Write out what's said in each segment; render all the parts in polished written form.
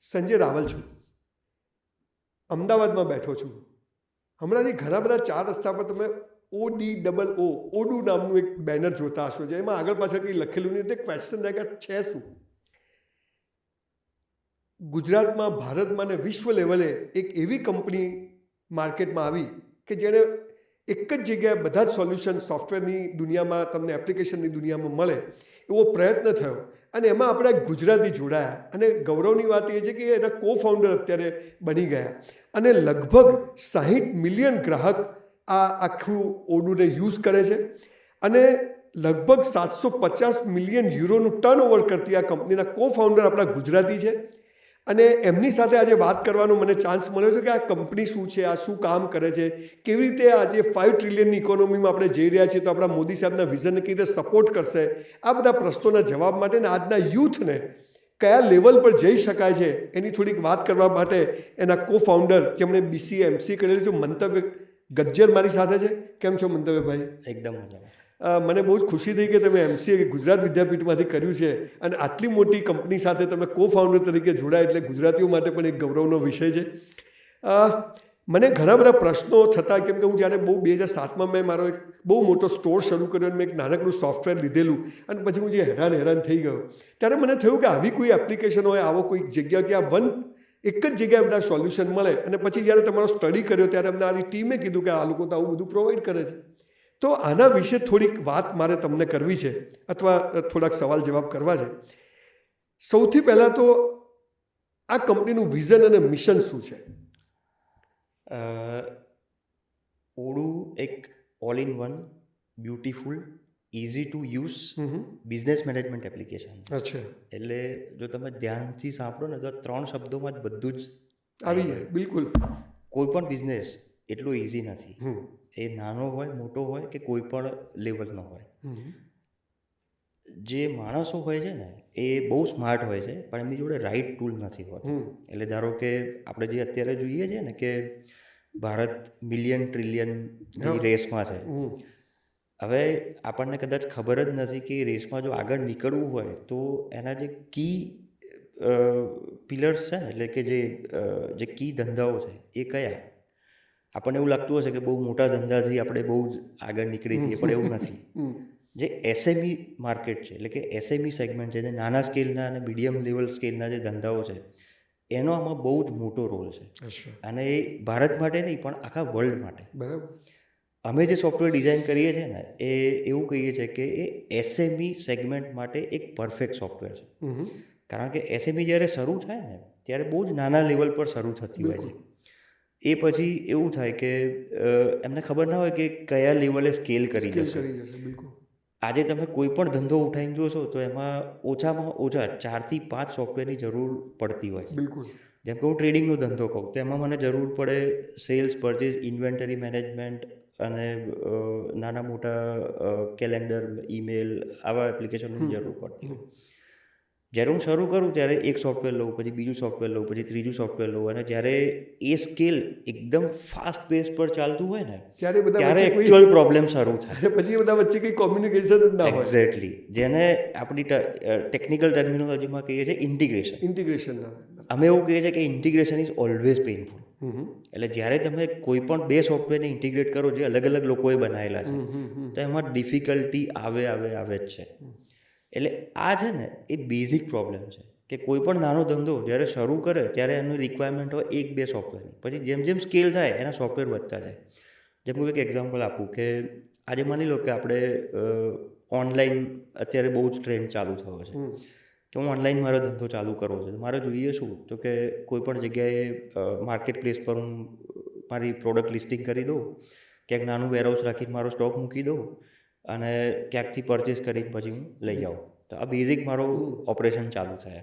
સંજય રાવલ છું, અમદાવાદમાં બેઠો છું. હમણાંથી ઘણા બધા 4 રસ્તા પર તમે ODOO ઓડુ નામનું એક બેનર જોતા હશો, જેમાં આગળ પાછળ કંઈ લખેલું નહીં. એટલે ક્વેશ્ચન થાય કે છે શું? ગુજરાતમાં, ભારતમાં ને વિશ્વ લેવલે એક એવી કંપની માર્કેટમાં આવી કે જેણે એક જ જગ્યાએ બધા જ સોલ્યુશન સોફ્ટવેરની દુનિયામાં, તમને એપ્લિકેશનની દુનિયામાં મળે એવો પ્રયત્ન થયો. અને એમાં આપણે ગુજરાતી જોડાયા. અને ગૌરવની વાત એ છે કે એના કો ફાઉન્ડર અત્યારે બની ગયા. અને લગભગ 60 મિલિયન ગ્રાહક આ આખું ઓડુને યુઝ કરે છે. અને લગભગ 750 મિલિયન યુરોનું ટર્નઓવર કરતી આ કંપનીના કો ફાઉન્ડર આપણા ગુજરાતી છે. અને એમની સાથે આજે વાત કરવાનો મને ચાન્સ મળ્યો છે કે આ કંપની શું છે, આ શું કામ કરે છે, કેવી રીતે આજે 5 ટ્રિલિયનની ઇકોનોમીમાં આપણે જઈ રહ્યા છીએ, તો આપણા મોદી સાહેબના વિઝનને કેવી રીતે સપોર્ટ કરશે. આ બધા પ્રશ્નોના જવાબ માટે ને આજના યુથને કયા લેવલ પર જઈ શકાય છે એની થોડીક વાત કરવા માટે એના કો ફાઉન્ડર, જેમણે BCA MCA કરેલું છે, મંતવ્ય ગજ્જર મારી સાથે છે. કેમ છો મંતવ્યભાઈ? એકદમ મજામાં. મને બહુ જ ખુશી થઈ કે તમે MCA ગુજરાત વિદ્યાપીઠમાંથી કર્યું છે અને આટલી મોટી કંપની સાથે તમે કો ફાઉન્ડર તરીકે જોડાય એટલે ગુજરાતીઓ માટે પણ એક ગૌરવનો વિષય છે. મને ઘણા બધા પ્રશ્નો થતા, કેમ કે હું જ્યારે 2007માં મેં મારો એક બહુ મોટો સ્ટોર શરૂ કર્યો અને મેં એક નાનકડું સોફ્ટવેર લીધેલું અને પછી હું જે હેરાન થઈ ગયો, ત્યારે મને થયું કે આવી કોઈ એપ્લિકેશન હોય, આવો કોઈ જગ્યા કે આ એક જ જગ્યાએ બધા સોલ્યુશન મળે. અને પછી જ્યારે તમારો સ્ટડી કર્યો ત્યારે અમને આની ટીમે કીધું કે આ લોકો તો આવું બધું પ્રોવાઈડ કરે છે. તો આના વિશે થોડીક વાત મારે તમને કરવી છે, અથવા થોડાક સવાલ જવાબ કરવા છે. સૌથી પહેલાં તો આ કંપનીનું વિઝન અને મિશન શું છે? ઓડુ એક all in one, beautiful, easy to use business management application. અચ્છા. એટલે જો તમે ધ્યાનથી સાંભળો ને તો 3 શબ્દોમાં જ બધું જ આવી જાય. બિલકુલ. કોઈ પણ બિઝનેસ એટલો ઇઝી નથી. એ નાનો હોય, મોટો હોય કે કોઈ પણ લેવલનો હોય. જે માણસો હોય છે ને એ બહુ સ્માર્ટ હોય છે, પણ એમની જોડે રાઈટ ટૂલ નથી હોતા. એટલે ધારો કે આપણે જે અત્યારે જોઈએ છે ને કે ભારત મિલિયન ટ્રિલિયનની રેસમાં છે. હવે આપણને કદાચ ખબર જ નથી કે એ રેસમાં જો આગળ નીકળવું હોય તો એના જે કી પિલર્સ છે ને, એટલે કે જે કી ધંધાઓ છે એ કયા. આપણને એવું લાગતું હશે કે બહુ મોટા ધંધાથી આપણે બહુ જ આગળ નીકળી જઈએ, પણ એવું નથી. જે SME માર્કેટ છે, એટલે કે SME સેગમેન્ટ છે, જે નાના સ્કેલના અને મીડિયમ લેવલ સ્કેલના જે ધંધાઓ છે, એનો આમાં બહુ જ મોટો રોલ છે. અને એ ભારત માટે નહીં પણ આખા વર્લ્ડ માટે. બરાબર. અમે જે સોફ્ટવેર ડિઝાઇન કરીએ છીએ ને એ એવું કહીએ છીએ કે એ SME સેગમેન્ટ માટે એક પરફેક્ટ સોફ્ટવેર છે. કારણ કે SME જ્યારે શરૂ થાય ને ત્યારે બહુ જ નાના લેવલ પર શરૂ થતી હોય છે. એ પછી એવું થાય કે એમને ખબર ના હોય કે કયા લેવલે સ્કેલ કરી જશે. આજે તમે કોઈ પણ ધંધો ઉઠાવીને જોશો તો એમાં ઓછામાં ઓછા 4 થી 5 સોફ્ટવેરની જરૂર પડતી હોય છે. બિલકુલ. જેમ કે હું ટ્રેડિંગનો ધંધો કહું તો એમાં મને જરૂર પડે સેલ્સ, પરચેસ, ઇન્વેન્ટરી મેનેજમેન્ટ અને નાના મોટા કેલેન્ડર, ઈમેલ, આવા એપ્લિકેશનોની જરૂર પડતી હોય. જ્યારે હું શરૂ કરું ત્યારે એક સોફ્ટવેર લઉં, પછી બીજું સોફ્ટવેર લઉં, પછી ત્રીજું સોફ્ટવેર લઉં, અને જ્યારે એ સ્કેલ એકદમ ફાસ્ટ પેસ પર ચાલતું હોય ને ત્યારે એકચ્યુઅલ પ્રોબ્લેમ શરૂ થાય. પછી બધા વચ્ચે કંઈ કોમ્યુનિકેશન જ ના હોય. એક્ઝેક્ટલી. જેને આપણી ટેકનિકલ ટર્મિનોલોજીમાં કહીએ છીએ ઇન્ટિગ્રેશન. અમે એવું કહીએ છીએ કે ઇન્ટિગ્રેશન ઇઝ ઓલવેઝ પેઇનફુલ. એટલે જ્યારે તમે કોઈ પણ 2 સોફ્ટવેરને ઇન્ટિગ્રેટ કરો જે અલગ અલગ લોકોએ બનાવેલા છે તો એમાં ડિફિકલ્ટી આવે જ છે. એટલે આ છે ને એ બેઝિક પ્રોબ્લેમ છે કે કોઈ પણ નાનો ધંધો જ્યારે શરૂ કરે ત્યારે એનું રિક્વાયરમેન્ટ હોય 1-2 સોફ્ટવેરની. પછી જેમ જેમ સ્કેલ થાય એના સોફ્ટવેર વધતા જાય. જેમ હું એક એક્ઝામ્પલ આપું કે આજે માની લો કે આપણે ઓનલાઈન અત્યારે બહુ જ ટ્રેન્ડ ચાલુ થયો છે કે હું ઓનલાઈન મારો ધંધો ચાલુ કરવો છે. મારે જોઈએ શું તો કે કોઈ પણ જગ્યાએ માર્કેટ પ્લેસ પર હું મારી પ્રોડક્ટ લિસ્ટિંગ કરી દઉં, ક્યાંક નાનું વેરહાઉસ રાખીને મારો સ્ટોક મૂકી દઉં અને ક્યાંકથી પરચેસ કરીને પછી હું લઈ આવું. તો આ બેઝિક મારું ઓપરેશન ચાલુ થાય.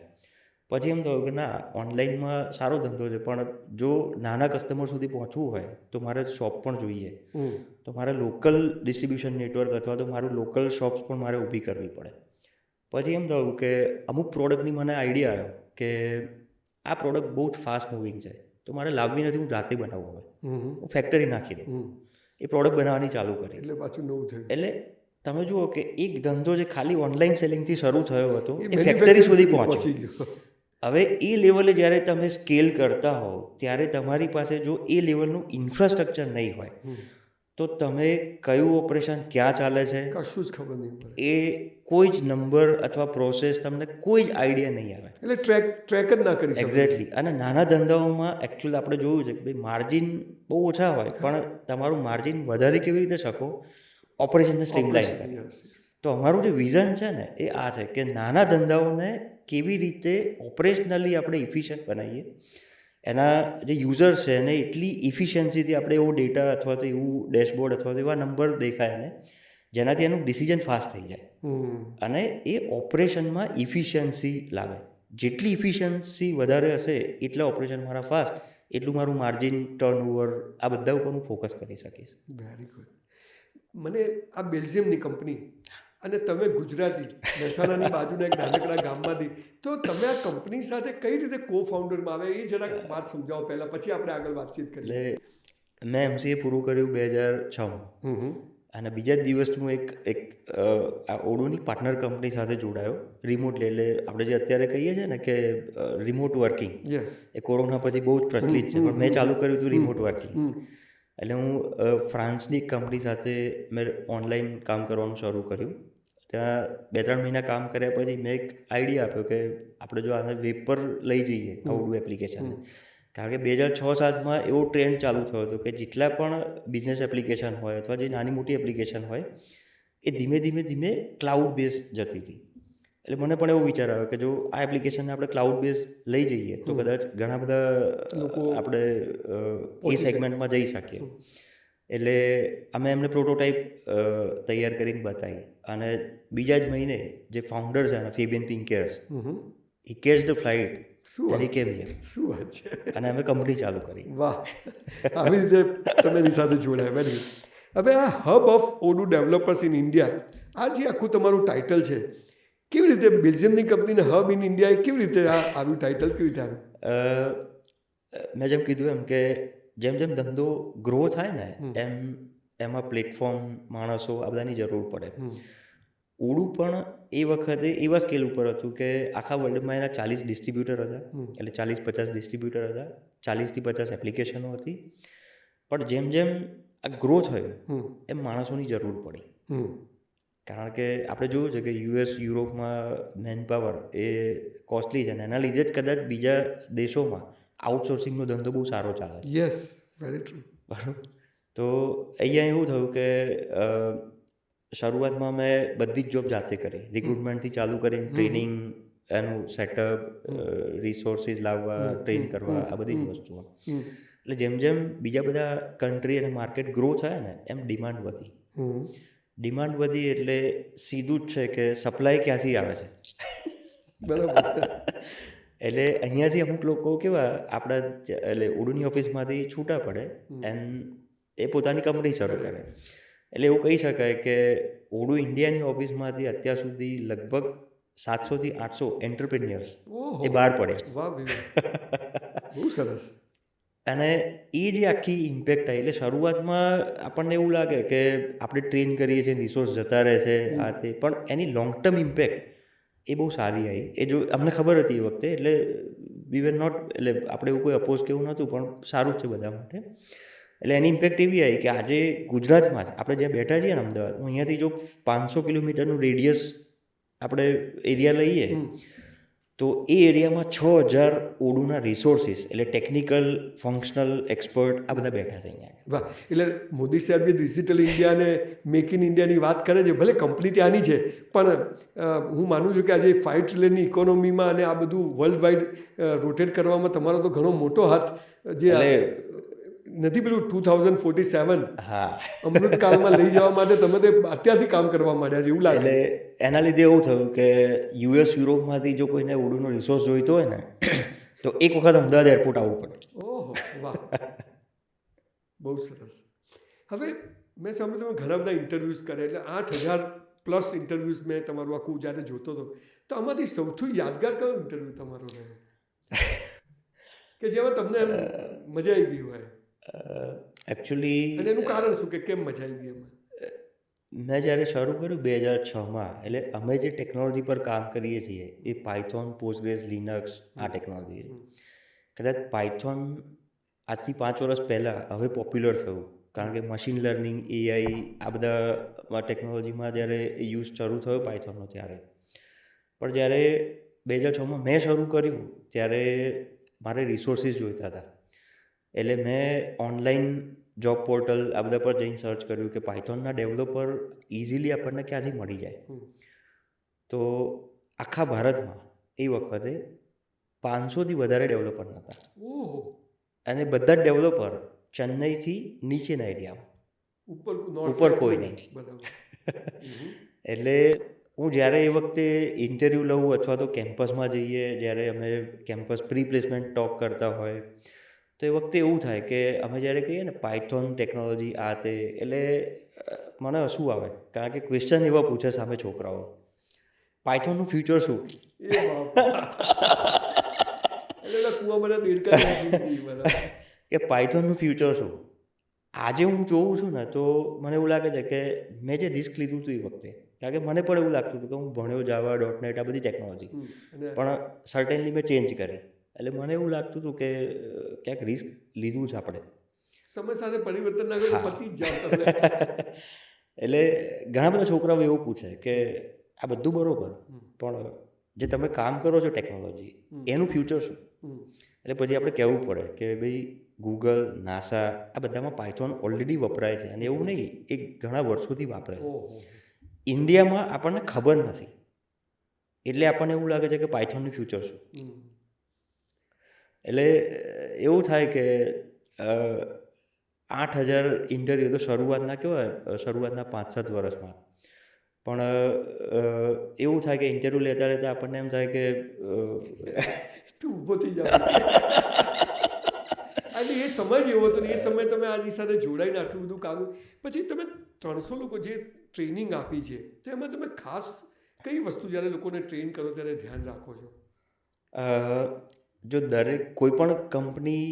પછી એમ થયું કે ના, ઓનલાઈનમાં સારો ધંધો છે પણ જો નાના કસ્ટમર સુધી પહોંચવું હોય તો મારે શોપ પણ જોઈએ. તો મારે લોકલ ડિસ્ટ્રીબ્યુશન નેટવર્ક અથવા તો મારું લોકલ શોપ્સ પણ મારે ઊભી કરવી પડે. પછી એમ થયું કે અમુક પ્રોડક્ટની મને આઈડિયા આવ્યો કે આ પ્રોડક્ટ બહુ જ ફાસ્ટ મૂવિંગ છે તો મારે લાવવી નથી, હું જાતે બનાવવું હોય. હું ફેક્ટરી નાખી દઉં. એ પ્રોડક્ટ બનાવવાની ચાલુ કરી. એટલે પાછું નવું થયું. એટલે તમે જુઓ કે એક ધંધો જે ખાલી ઓનલાઈન સેલિંગથી શરૂ થયો હતો એ ફેક્ટરી સુધી પહોંચી ગયો. હવે એ લેવલે જ્યારે તમે સ્કેલ કરતા હોવ ત્યારે તમારી પાસે જો એ લેવલનું ઇન્ફ્રાસ્ટ્રક્ચર નહીં હોય તો તમે કયું ઓપરેશન ક્યાં ચાલે છે કશું જ ખબર નહીં પડે, એ કોઈ જ નંબર અથવા પ્રોસેસ તમને કોઈ જ આઈડિયા નહીં આવે. એટલે ટ્રેક જ ના કરી શકો. એક્ઝેક્ટલી. અને નાના ધંધાઓમાં એકચ્યુઅલી આપણે જોયું છે કે ભાઈ માર્જિન બહુ ઓછા હોય પણ તમારું માર્જિન વધારી કેવી રીતે શકો, ઓપરેશનને સ્ટ્રીમલાઇન કરી. Yes, yes. તો અમારું જે વિઝન છે ને એ આ છે કે નાના ધંધાઓને કેવી રીતે ઓપરેશનલી આપણે ઇફિશિયન્ટ બનાવીએ, એના જે યુઝર્સ છે એને એટલી ઇફિશિયન્સીથી આપણે એવો ડેટા અથવા તો એવું ડેશબોર્ડ અથવા તો એવા નંબર દેખાય ને જેનાથી એનું ડિસિઝન ફાસ્ટ થઈ જાય અને એ ઓપરેશનમાં ઇફિશિયન્સી લાવે. જેટલી ઇફિશિયન્સી વધારે હશે એટલા ઓપરેશન મારા ફાસ્ટ, એટલું મારું માર્જિન, ટર્નઓવર આ બધા ઉપર હું ફોકસ કરી શકીશ. Very good. મને આ બેલ્જિયમની કંપની અને તમે ગુજરાતી, મહેસાણાની બાજુના એક નાનકડા ગામમાંથી, તો તમે આ કંપની સાથે કઈ રીતે કો ફાઉન્ડરમાં આવે એ જરાક વાત સમજાવો પહેલાં, પછી આપણે આગળ વાતચીત કરીએ. એટલે મેં MCA પૂરું કર્યું 2006માં અને બીજા જ દિવસ હું એક આ ઓડોની પાર્ટનર કંપની સાથે જોડાયો રિમોટલી. એટલે આપણે જે અત્યારે કહીએ છીએ ને કે રિમોટ વર્કિંગ, એ કોરોના પછી બહુ જ પ્રચલિત છે, પણ મેં ચાલુ કર્યું હતું રિમોટ વર્કિંગ. એટલે હું ફ્રાન્સની એક કંપની સાથે મેં ઓનલાઈન કામ કરવાનું શરૂ કર્યું. ત્યાં 2-3 મહિના કામ કર્યા પછી મેં એક આઈડિયા આપ્યો કે આપણે જો આને વેબ પર લઈ જઈએ આ ઓડો એપ્લિકેશન, કારણ કે 2006-07માં એવો ટ્રેન્ડ ચાલુ થયો હતો કે જેટલા પણ બિઝનેસ એપ્લિકેશન હોય અથવા જે નાની મોટી એપ્લિકેશન હોય એ ધીમે ધીમે ક્લાઉડ બેઝ જતી હતી. એટલે મને પણ એવો વિચાર આવ્યો કે જો આ એપ્લિકેશનને આપણે ક્લાઉડ બેઝ લઈ જઈએ તો કદાચ ઘણા બધા લોકો આપણે એ સેગમેન્ટમાં જઈ શકીએ. એટલે અમે એમને પ્રોટોટાઈપ તૈયાર કરીને બતાવી અને બીજા જ મહિને જે ફાઉન્ડર છે ફેબિયન પિંકેર્સ, હી કેચ ધ ફ્લાઇટ અને કેમ હિયર. શું વાત છે. અને અમે કંપની ચાલુ કરી. વાહ, આવી રીતે તમે એની સાથે જોડાયા. Very good. હવે આ hub of Odoo developers in India, આ જે આખું તમારું ટાઇટલ છે, કેવી રીતે બેલ્જિયમની કંપનીને હબ ઇન ઇન્ડિયા, કેવી રીતે આ આવ્યું ટાઇટલ, કેવી રીતે આવ્યું? મેં જેમ કીધું એમ કે જેમ જેમ ધંધો ગ્રો થાય ને એમ એમાં પ્લેટફોર્મ, માણસો આ બધાની જરૂર પડે. ઓડો પણ એ વખતે એવા સ્કેલ ઉપર હતું કે આખા વર્લ્ડમાં એના 40 ડિસ્ટ્રીબ્યુટર હતા, એટલે 40-50 ડિસ્ટ્રીબ્યુટર હતા, 40થી 50 એપ્લિકેશનો હતી. પણ જેમ જેમ આ ગ્રો થયો એમ માણસોની જરૂર પડી. કારણ કે આપણે જોયું છે કે US, યુરોપમાં મેનપાવર એ કોસ્ટલી છે અને એના લીધે જ કદાચ બીજા દેશોમાં આઉટસોર્સિંગનો ધંધો બહુ સારો ચાલે છે. Yes, very true. બરાબર. તો અહીંયા એવું થયું કે શરૂઆતમાં મેં બધી જ જોબ જાતે કરી, રિક્રુટમેન્ટથી ચાલુ કરીને ટ્રેનિંગ, એનું સેટઅપ, રિસોર્સિસ લાવવા, ટ્રેન કરવા, આ બધી જ વસ્તુઓ. એટલે જેમ જેમ બીજા બધા કન્ટ્રી અને માર્કેટ ગ્રો થયા ને એમ ડિમાન્ડ વધી. ડિમાન્ડ વધી એટલે સીધું જ છે કે સપ્લાય ક્યાંથી આવે છે. બરાબર. એટલે અહીંયાથી અમુક લોકો કેવા આપણા એટલે ઓડોની ઓફિસમાંથી છૂટા પડે એન્ડ એ પોતાની કંપની શરૂ કરે. એટલે એવું કહી શકાય કે ઓડો ઇન્ડિયાની ઓફિસમાંથી અત્યાર સુધી લગભગ 700 થી 800 એન્ટરપ્રેન્યોર્સ એ બહાર પડ્યા. વાહ ભાઈ, બહુ સરસ. અને એ જે આખી ઇમ્પેક્ટ આવી, એટલે શરૂઆતમાં આપણને એવું લાગે કે આપણે ટ્રેન કરીએ છીએ, રિસોર્સ જતા રહે છે આ તે, પણ એની લોંગ ટર્મ ઇમ્પેક્ટ એ બહુ સારી આવી. એ જો અમને ખબર હતી એ વખતે, એટલે વી વેર નોટ, એટલે આપણે એવું કોઈ અપોઝ કેવું નહોતું, પણ સારું જ છે બધા માટે. એટલે એની ઇમ્પેક્ટ એવી આવી કે આજે ગુજરાતમાં જ આપણે જ્યાં બેઠા છીએ ને અમદાવાદમાં, અહીંયાથી જો 500 કિલોમીટરનું રેડિયસ આપણે એરિયા લઈએ તો એ એરિયામાં 6000 ઓડોના રિસોર્સિસ, એટલે ટેકનિકલ, ફંક્શનલ, એક્સપર્ટ આ બધા બેઠા છે અહીંયા. વાહ. એટલે મોદી સાહેબ જે ડિજિટલ ઇન્ડિયા અને મેક ઇન ઇન્ડિયાની વાત કરે છે, ભલે કંપની ત્યાંની છે, પણ હું માનું છું કે આજે 5 ટ્રિલિયનની ઇકોનોમીમાં અને આ બધું વર્લ્ડ વાઇડ રોટેટ કરવામાં તમારો તો ઘણો મોટો હાથ, જે નથી પેલું 2047 અમૃતકાળમાં લઈ જવા માટે તમે તે અત્યારથી કામ કરવા માંડ્યા છે એવું લાગે. એટલે એના લીધે એવું થયું કે US, યુરોપમાંથી જો કોઈને ઓડોનો રિસોર્સ જોઈતો હોય ને તો એક વખત અમદાવાદ એરપોર્ટ આવવું પડે. ઓહો, વાહ, બહુ સરસ. હવે મેં સાંભળ્યું તમે ઘણા બધા ઇન્ટરવ્યૂઝ કરે, એટલે 8000+ ઇન્ટરવ્યૂઝ મેં તમારું આખું જ્યારે જોતો હતો, તો આમાંથી સૌથી યાદગાર કયો ઇન્ટરવ્યૂ તમારો રહ્યો કે જેમાં તમને એમ મજા આવી ગઈ હોય? એકચ્યુઅલી અને એનું કારણ શું, કે કેમ મજા આવી ગઈ એમાં? મેં જ્યારે શરૂ કર્યું 2006માં, એટલે અમે જે ટેકનોલોજી પર કામ કરીએ છીએ એ પાયથોન, પોસ્ટગ્રેસ, લિનક્સ આ ટેકનોલોજી છે. કદાચ પાયથોન આજથી 5 વર્ષ પહેલાં હવે પોપ્યુલર થયું, કારણ કે મશીન લર્નિંગ, એઆઈ આ બધા ટેકનોલોજીમાં જ્યારે યુઝ શરૂ થયો પાયથોનનો ત્યારે. પણ જ્યારે 2006માં મેં શરૂ કર્યું ત્યારે મારે રિસોર્સિસ જોઈતા હતા. એટલે મેં ઓનલાઈન જોબ પોર્ટલ આ બધા પર જઈને સર્ચ કર્યું કે પાયથોનના ડેવલપર ઇઝીલી આપણને ક્યાંથી મળી જાય. તો આખા ભારતમાં એ વખતે 500થી વધારે ડેવલપર નહોતા, અને બધા જ ડેવલપર ચેન્નઈથી નીચેના એરિયામાં, ઉપર કોઈ નહીં. એટલે હું જ્યારે એ વખતે ઇન્ટરવ્યૂ લઉં અથવા તો કેમ્પસમાં જઈએ, જ્યારે અમે કેમ્પસ પ્રી પ્લેસમેન્ટ ટોક કરતા હોય, તો એ વખતે એવું થાય કે અમે જ્યારે કહીએ ને પાયથોન ટેકનોલોજી આ તે, એટલે મને હસવું આવે, કારણ કે ક્વેશ્ચન એવા પૂછે સામે છોકરાઓ, પાયથોનનું ફ્યુચર શું? કે પાયથોનનું ફ્યુચર શું? આજે હું જોઉં છું ને તો મને એવું લાગે છે કે મેં જે રિસ્ક લીધું હતું એ વખતે, કારણ કે મને પણ એવું લાગતું હતું કે હું ભણ્યો જાવા, .NET આ બધી ટેકનોલોજી, પણ સર્ટેનલી મેં ચેન્જ કરી. એટલે મને એવું લાગતું હતું કે ક્યાંક રિસ્ક લીધું છે આપણે. સમય સાથે પરિવર્તન ના કરે પતી જ જાવ તમે. એટલે ઘણા બધા છોકરાઓ એવું પૂછે કે આ બધું બરોબર, પણ જે તમે કામ કરો છો ટેકનોલોજી એનું ફ્યુચર શું? એટલે પછી આપણે કહેવું પડે કે ભાઈ ગૂગલ, નાસા આ બધામાં પાયથોન ઓલરેડી વપરાય છે, અને એવું નહીં, એ ઘણા વર્ષોથી વાપરે છે. ઇન્ડિયામાં આપણને ખબર નથી, એટલે આપણને એવું લાગે છે કે પાયથોનનું ફ્યુચર શું. એટલે એવું થાય કે 8,000 ઇન્ટરવ્યૂ તો શરૂઆતના કહેવાય, શરૂઆતના 5-7 વર્ષમાં, પણ એવું થાય કે ઇન્ટરવ્યૂ લેતા લેતા આપણને એમ થાય કે તું ઊભો થઈ જાવ. અને એ સમય જ એવો હતો ને, એ સમય તમે આની સાથે જોડાઈને આટલું બધું કામ, પછી તમે 300 લોકો જે ટ્રેનિંગ આપી છે, તો એમાં તમે ખાસ કઈ વસ્તુ જ્યારે લોકોને ટ્રેન કરો ત્યારે ધ્યાન રાખો છો? જો દરેક કોઈ પણ કંપની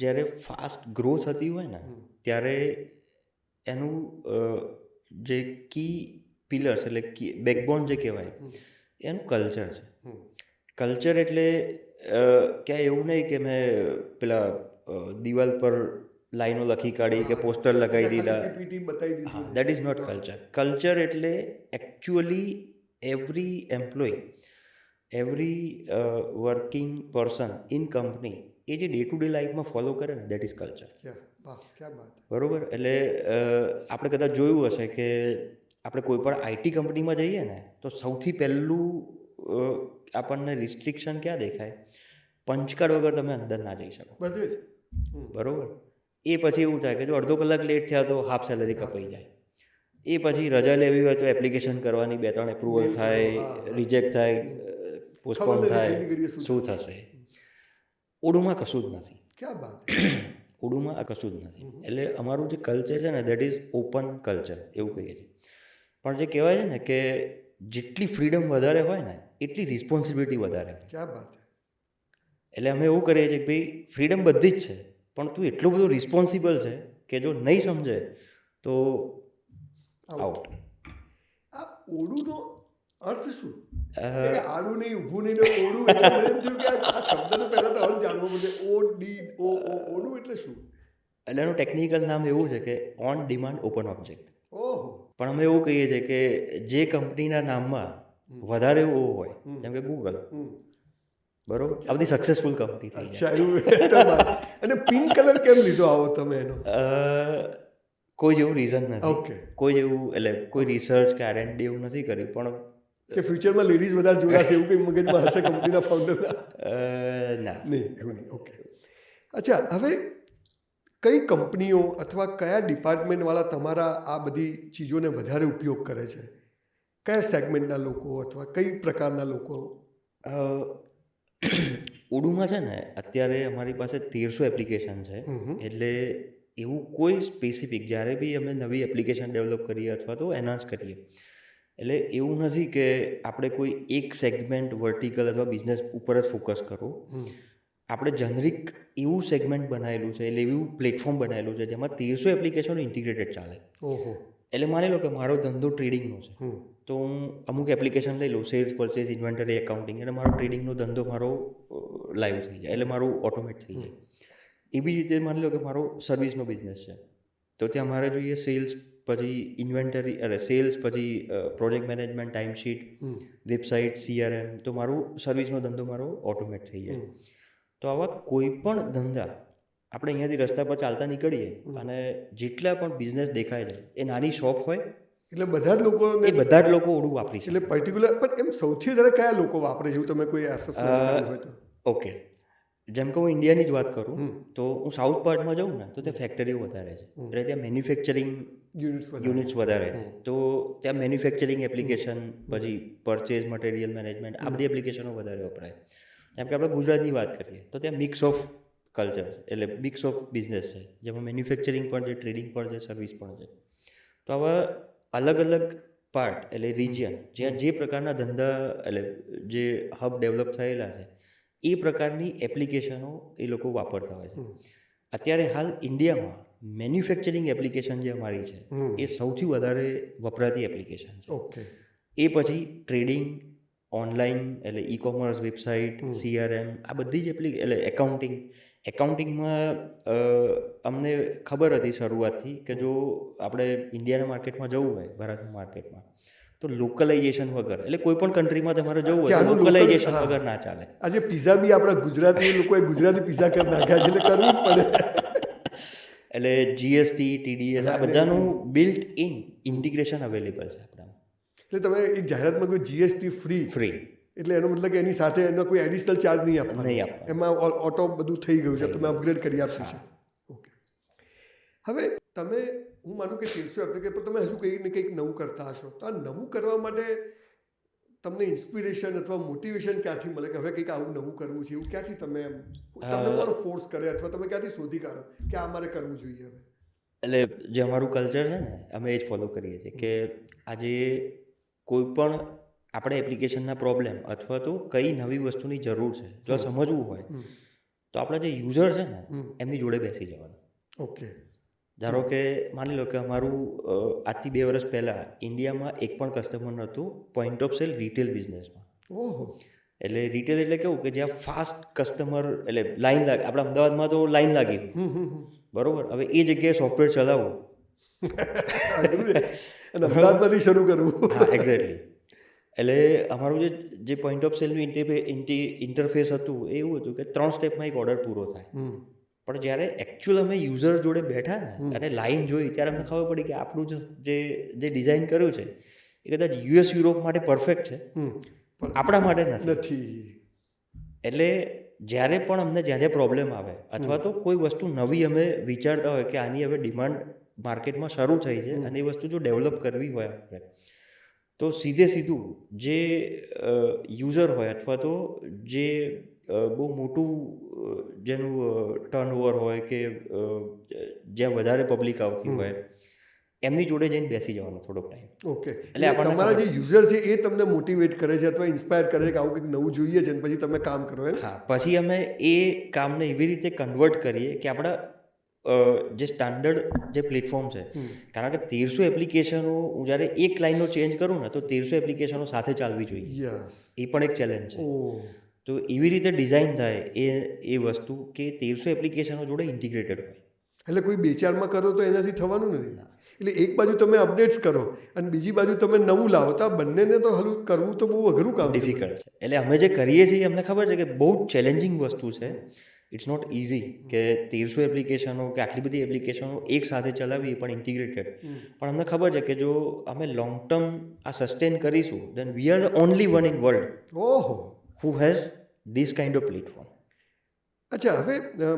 જ્યારે ફાસ્ટ ગ્રો થતી હોય ને ત્યારે એનું જે કી પિલર્સ એટલે બેકબોન જે કહેવાય એનું કલ્ચર છે. કલ્ચર એટલે ક્યાંય એવું નહીં કે મેં પેલા દિવાલ પર લાઈનો લખી કાઢી કે પોસ્ટર લગાવી દીધા, that is not culture. Culture એટલે actually every employ, every working person in company એ જે ડે ટુ ડે લાઈફમાં ફોલો કરે ને, દેટ ઇઝ કલ્ચર. બરાબર? એટલે આપણે કદાચ જોયું હશે કે આપણે કોઈ પણ આઈટી કંપનીમાં જઈએ ને તો સૌથી પહેલું આપણને રિસ્ટ્રિક્શન ક્યાં દેખાય? પંચકાર્ડ વગર તમે અંદર ના જઈ શકો. બરાબર? એ પછી એવું થાય કે જો અડધો કલાક લેટ થયા તો હાફ સેલરી કપાઈ જાય. એ પછી રજા લેવી હોય તો એપ્લિકેશન કરવાની 2-3 એપ્રુવલ થાય, રિજેક્ટ થાય, પોસ્ટપોન થાય, શું થશે? ઓડુમાં કશું જ નથી. ઓડુમાં આ કશું જ નથી. એટલે અમારું જે કલ્ચર છે ને, દેટ ઇઝ ઓપન કલ્ચર એવું કહીએ છીએ. પણ જે કહેવાય છે ને કે જેટલી ફ્રીડમ વધારે હોય ને એટલી રિસ્પોન્સિબિલિટી વધારે હોય. એટલે અમે એવું કરીએ છીએ કે ભાઈ ફ્રીડમ બધી જ છે, પણ તું એટલો બધો રિસ્પોન્સિબલ છે કે જો નહીં સમજે તો આઉટ. આ ઓડુનો અર્થ શું? આડું નહીં, ઊભું નહીં, ઓડું એટલે મને એમ થયું કે આ શબ્દનો પહેલાં તો અર્થ જાણવો પડે. ઓડું એટલે શું? એટલે એનું ટેકનિકલ નામ એવું છે કે ઓન ડિમાન્ડ ઓપન ઓબ્જેક્ટ. ઓહો. પણ અમે એવું કહીએ છીએ કે જે કંપનીના નામમાં વધારે ઓ હોય, જેમ કે ગૂગલ, બરોબર, આ બધી સક્સેસફુલ કંપની થઈ જાય. અને પિંક કલર કેમ લીધો આવો તમે એનો? કોઈ જેવું રીઝન નથી, કોઈ જેવું એટલે કોઈ રિસર્ચ કે R&D એવું નથી કર્યું, પણ કે ફ્યુચરમાં લેડીઝ વધારે જોડાશે એવું કંઈ મગજમાં હશે કંપનીના ફાઉન્ડરના? ના, નહીં, એવું નહીં. ઓકે. અચ્છા, હવે કઈ કંપનીઓ અથવા કયા ડિપાર્ટમેન્ટવાળા તમારા આ બધી ચીજોને વધારે ઉપયોગ કરે છે? કયા સેગમેન્ટના લોકો અથવા કઈ પ્રકારના લોકો? ઉડુમાં છે ને અત્યારે અમારી પાસે 1300 એપ્લિકેશન છે. એટલે એવું કોઈ સ્પેસિફિક જ્યારે બી અમે નવી એપ્લિકેશન ડેવલપ કરીએ અથવા તો એનહાન્સ કરીએ, એટલે એવું નથી કે આપણે કોઈ એક સેગમેન્ટ વર્ટિકલ અથવા બિઝનેસ ઉપર જ ફોકસ કરવું. આપણે જનરિક એવું સેગમેન્ટ બનાવેલું છે, એટલે એવું પ્લેટફોર્મ બનાવેલું છે જેમાં 1300 એપ્લિકેશનો ઇન્ટિગ્રેટેડ ચાલે. એટલે માની લો કે મારો ધંધો ટ્રેડિંગનો છે, તો હું અમુક એપ્લિકેશન લઈ લઉં, સેલ્સ, પરચેસ, ઇન્વેન્ટરી, એકાઉન્ટિંગ, એટલે મારો ટ્રેડિંગનો ધંધો મારો લાઈવ થઈ જાય, એટલે મારું ઓટોમેટ થઈ જાય. એવી રીતે માની લો કે મારો સર્વિસનો બિઝનેસ છે, તો ત્યાં મારે જોઈએ સેલ્સ, પછી ઇન્વેન્ટરી, સેલ્સ, પછી પ્રોજેક્ટ મેનેજમેન્ટ, ટાઈમશીટ, વેબસાઇટ, CRM, તો મારું સર્વિસનો ધંધો મારો ઓટોમેટ થઈ જાય. તો આવા કોઈ પણ ધંધા આપણે અહીંયાથી રસ્તા પર ચાલતા નીકળીએ અને જેટલા પણ બિઝનેસ દેખાય છે, એ નાની શોપ હોય, એટલે બધા જ લોકો એ બધા જ લોકો ઓડું વાપરી છે. એટલે પર્ટિક્યુલર પણ એમ સૌથી વધારે કયા લોકો વાપરે છે એવું તમે કોઈ એસેસમેન્ટ કર્યું હોય તો? ઓકે, જેમ કે હું ઇન્ડિયાની જ વાત કરું તો હું સાઉથ પાર્ટમાં જાઉં ને તો ત્યાં ફેક્ટરીઓ વધારે છે, એટલે ત્યાં મેન્યુફેક્ચરિંગ યુનિટ્સ વધારે છે, તો ત્યાં મેન્યુફેક્ચરિંગ એપ્લિકેશન, પછી પરચેઝ, મટીરિયલ મેનેજમેન્ટ, આ બધી એપ્લિકેશનો વધારે વપરાય. જેમ કે આપણે ગુજરાતની વાત કરીએ તો ત્યાં મિક્સ ઓફ કલ્ચર છે, એટલે મિક્સ ઓફ બિઝનેસ છે, જેમાં મેન્યુફેક્ચરિંગ પણ છે, ટ્રેડિંગ પણ છે, સર્વિસ પણ છે. તો આવા અલગ અલગ પાર્ટ, એટલે રિજિયન, જ્યાં જે પ્રકારના ધંધા, એટલે જે હબ ડેવલપ થયેલા છે, એ પ્રકારની એપ્લિકેશનો એ લોકો વાપરતા હોય છે. અત્યારે હાલ ઇન્ડિયામાં મેન્યુફેક્ચરિંગ એપ્લિકેશન જે અમારી છે એ સૌથી વધારે વપરાતી એપ્લિકેશન છે. ઓકે. એ પછી ટ્રેડિંગ, ઓનલાઈન, એટલે ઈ કોમર્સ, વેબસાઇટ, CRM, આ બધી જ એટલે એકાઉન્ટિંગમાં અમને ખબર હતી શરૂઆતથી કે જો આપણે ઇન્ડિયાના માર્કેટમાં જવું હોય, ભારતના માર્કેટમાં, તો લોકલાઇઝેશન વગર, એટલે કોઈ પણ કન્ટ્રીમાં તમારે જવું હોય તો લોકલાઇઝેશન વગર ના ચાલે. આજે પિઝા બી આપણા ગુજરાતી લોકોએ ગુજરાતી પિઝા કરી નાખ્યા છે, એટલે કરવું જ પડે. એટલે GST, TDS, આ બધાનું બિલ્ટ ઇન ઇન્ટિગ્રેશન અવેલેબલ છે આપણામાં. એટલે તમે એક જાહેરાતમાં કોઈ GST ફ્રી, એટલે એનો મતલબ કે એની સાથે એનો કોઈ એડિશનલ ચાર્જ નહીં આપવાનો, એમાં ઓટો બધું થઈ ગયું છે, તમે અપગ્રેડ કરી આપ્યું છે. ઓકે. હવે તમે, હું માનું કે 1300 એપ્લિકેશન પર તમે હજુ કંઈક ને કંઈક નવું કરતા હશો, તો આ નવું કરવા માટે તમને ઇન્સ્પિરેશન અથવા મોટિવેશન ક્યાંથી મળે કે હવે કંઈક આવું નવું કરવું છે, એવું ક્યાંથી તમે તમને કોણ ફોર્સ કરે અથવા તમે ક્યાંથી શોધી કાઢો કે આ મારે કરવું જોઈએ હવે? એટલે જે અમારું કલ્ચર છે ને, અમે એ જ ફોલો કરીએ છીએ કે આજે કોઈ પણ આપણે એપ્લિકેશનના પ્રોબ્લેમ અથવા તો કઈ નવી વસ્તુની જરૂર છે, જો સમજવું હોય તો આપણા જે યુઝર છે ને એમની જોડે બેસી જવાનું. ઓકે. ધારો કે માની લો કે અમારું આજથી 2 વર્ષ પહેલાં ઇન્ડિયામાં એક પણ કસ્ટમર નહોતું પોઈન્ટ ઓફ સેલ રિટેલ બિઝનેસમાં. ઓહો. એટલે રિટેલ એટલે કેવું કે જ્યાં ફાસ્ટ કસ્ટમર, એટલે લાઈન લાગે, આપણા અમદાવાદમાં તો લાઈન લાગી, બરોબર. હવે એ જગ્યાએ સોફ્ટવેર ચલાવવું અમદાવાદમાંથી શરૂ કરવું. હા, એક્ઝેક્ટલી. એટલે અમારું જે પોઈન્ટ ઓફ સેલનું ઇન્ટરફેસ હતું એ એવું હતું કે 3 સ્ટેપમાં એક ઓર્ડર પૂરો થાય. પણ જ્યારે એકચ્યુઅલ અમે યુઝર જોડે બેઠા ને અને લાઈન જોઈ ત્યારે અમને ખબર પડી કે આપણું જે ડિઝાઇન કર્યું છે એ કદાચ US, યુરોપ માટે પરફેક્ટ છે, પણ આપણા માટે નથી. એટલે જ્યારે પણ અમને જ્યાં જ્યાં પ્રોબ્લેમ આવે અથવા તો કોઈ વસ્તુ નવી અમે વિચારતા હોય કે આની હવે ડિમાન્ડ માર્કેટમાં શરૂ થઈ છે અને એ વસ્તુ જો ડેવલપ કરવી હોય આપણે, તો સીધું જે યુઝર હોય અથવા તો જે બહુ મોટું જેનું ટર્નઓવર હોય કે જ્યાં વધારે પબ્લિક આવતી હોય એમની જોડે જઈને બેસી જવાનો થોડોક ટાઈમ. ઓકે. એટલે તમારા જે યુઝર છે એ તમને મોટિવેટ કરે છે અથવા ઇન્સ્પાયર કરે છે કે આવું કંઈક નવું જોઈએ છે અને પછી તમે કામ કરો એમ? હા, પછી અમે એ કામને એવી રીતે કન્વર્ટ કરીએ કે આપણા જે સ્ટાન્ડર્ડ જે પ્લેટફોર્મ છે, કારણ કે 1300 એપ્લિકેશનો હું જ્યારે એક લાઇનનો ચેન્જ કરું ને તો 1300 એપ્લિકેશનો સાથે ચાલવી જોઈએ, એ પણ એક ચેલેન્જ છે. તો એવી રીતે ડિઝાઇન થાય એ વસ્તુ કે 1300 એપ્લિકેશનો જોડે ઇન્ટિગ્રેટેડ હોય. એટલે કોઈ 2-4માં કરો તો એનાથી થવાનું નથી. એટલે એક બાજુ તમે અપડેટ્સ કરો અને બીજી બાજુ તમે નવું લાવો, તો આ બંનેને તો હલું કરવું તો બહુ અઘરું કામ છે. ડિફિકલ્ટ છે. એટલે અમે જે કરીએ છીએ અમને ખબર છે કે બહુ જ ચેલેન્જિંગ વસ્તુ છે. ઇટ્સ નોટ ઇઝી કે 1300 એપ્લિકેશનો કે આટલી બધી એપ્લિકેશનો એક સાથે ચલાવી પણ ઇન્ટિગ્રેટેડ. પણ અમને ખબર છે કે જો અમે લોંગ ટર્મ આ સસ્ટેન કરીશું then we are the only one in world who has this kind of platform. અચ્છા, હવે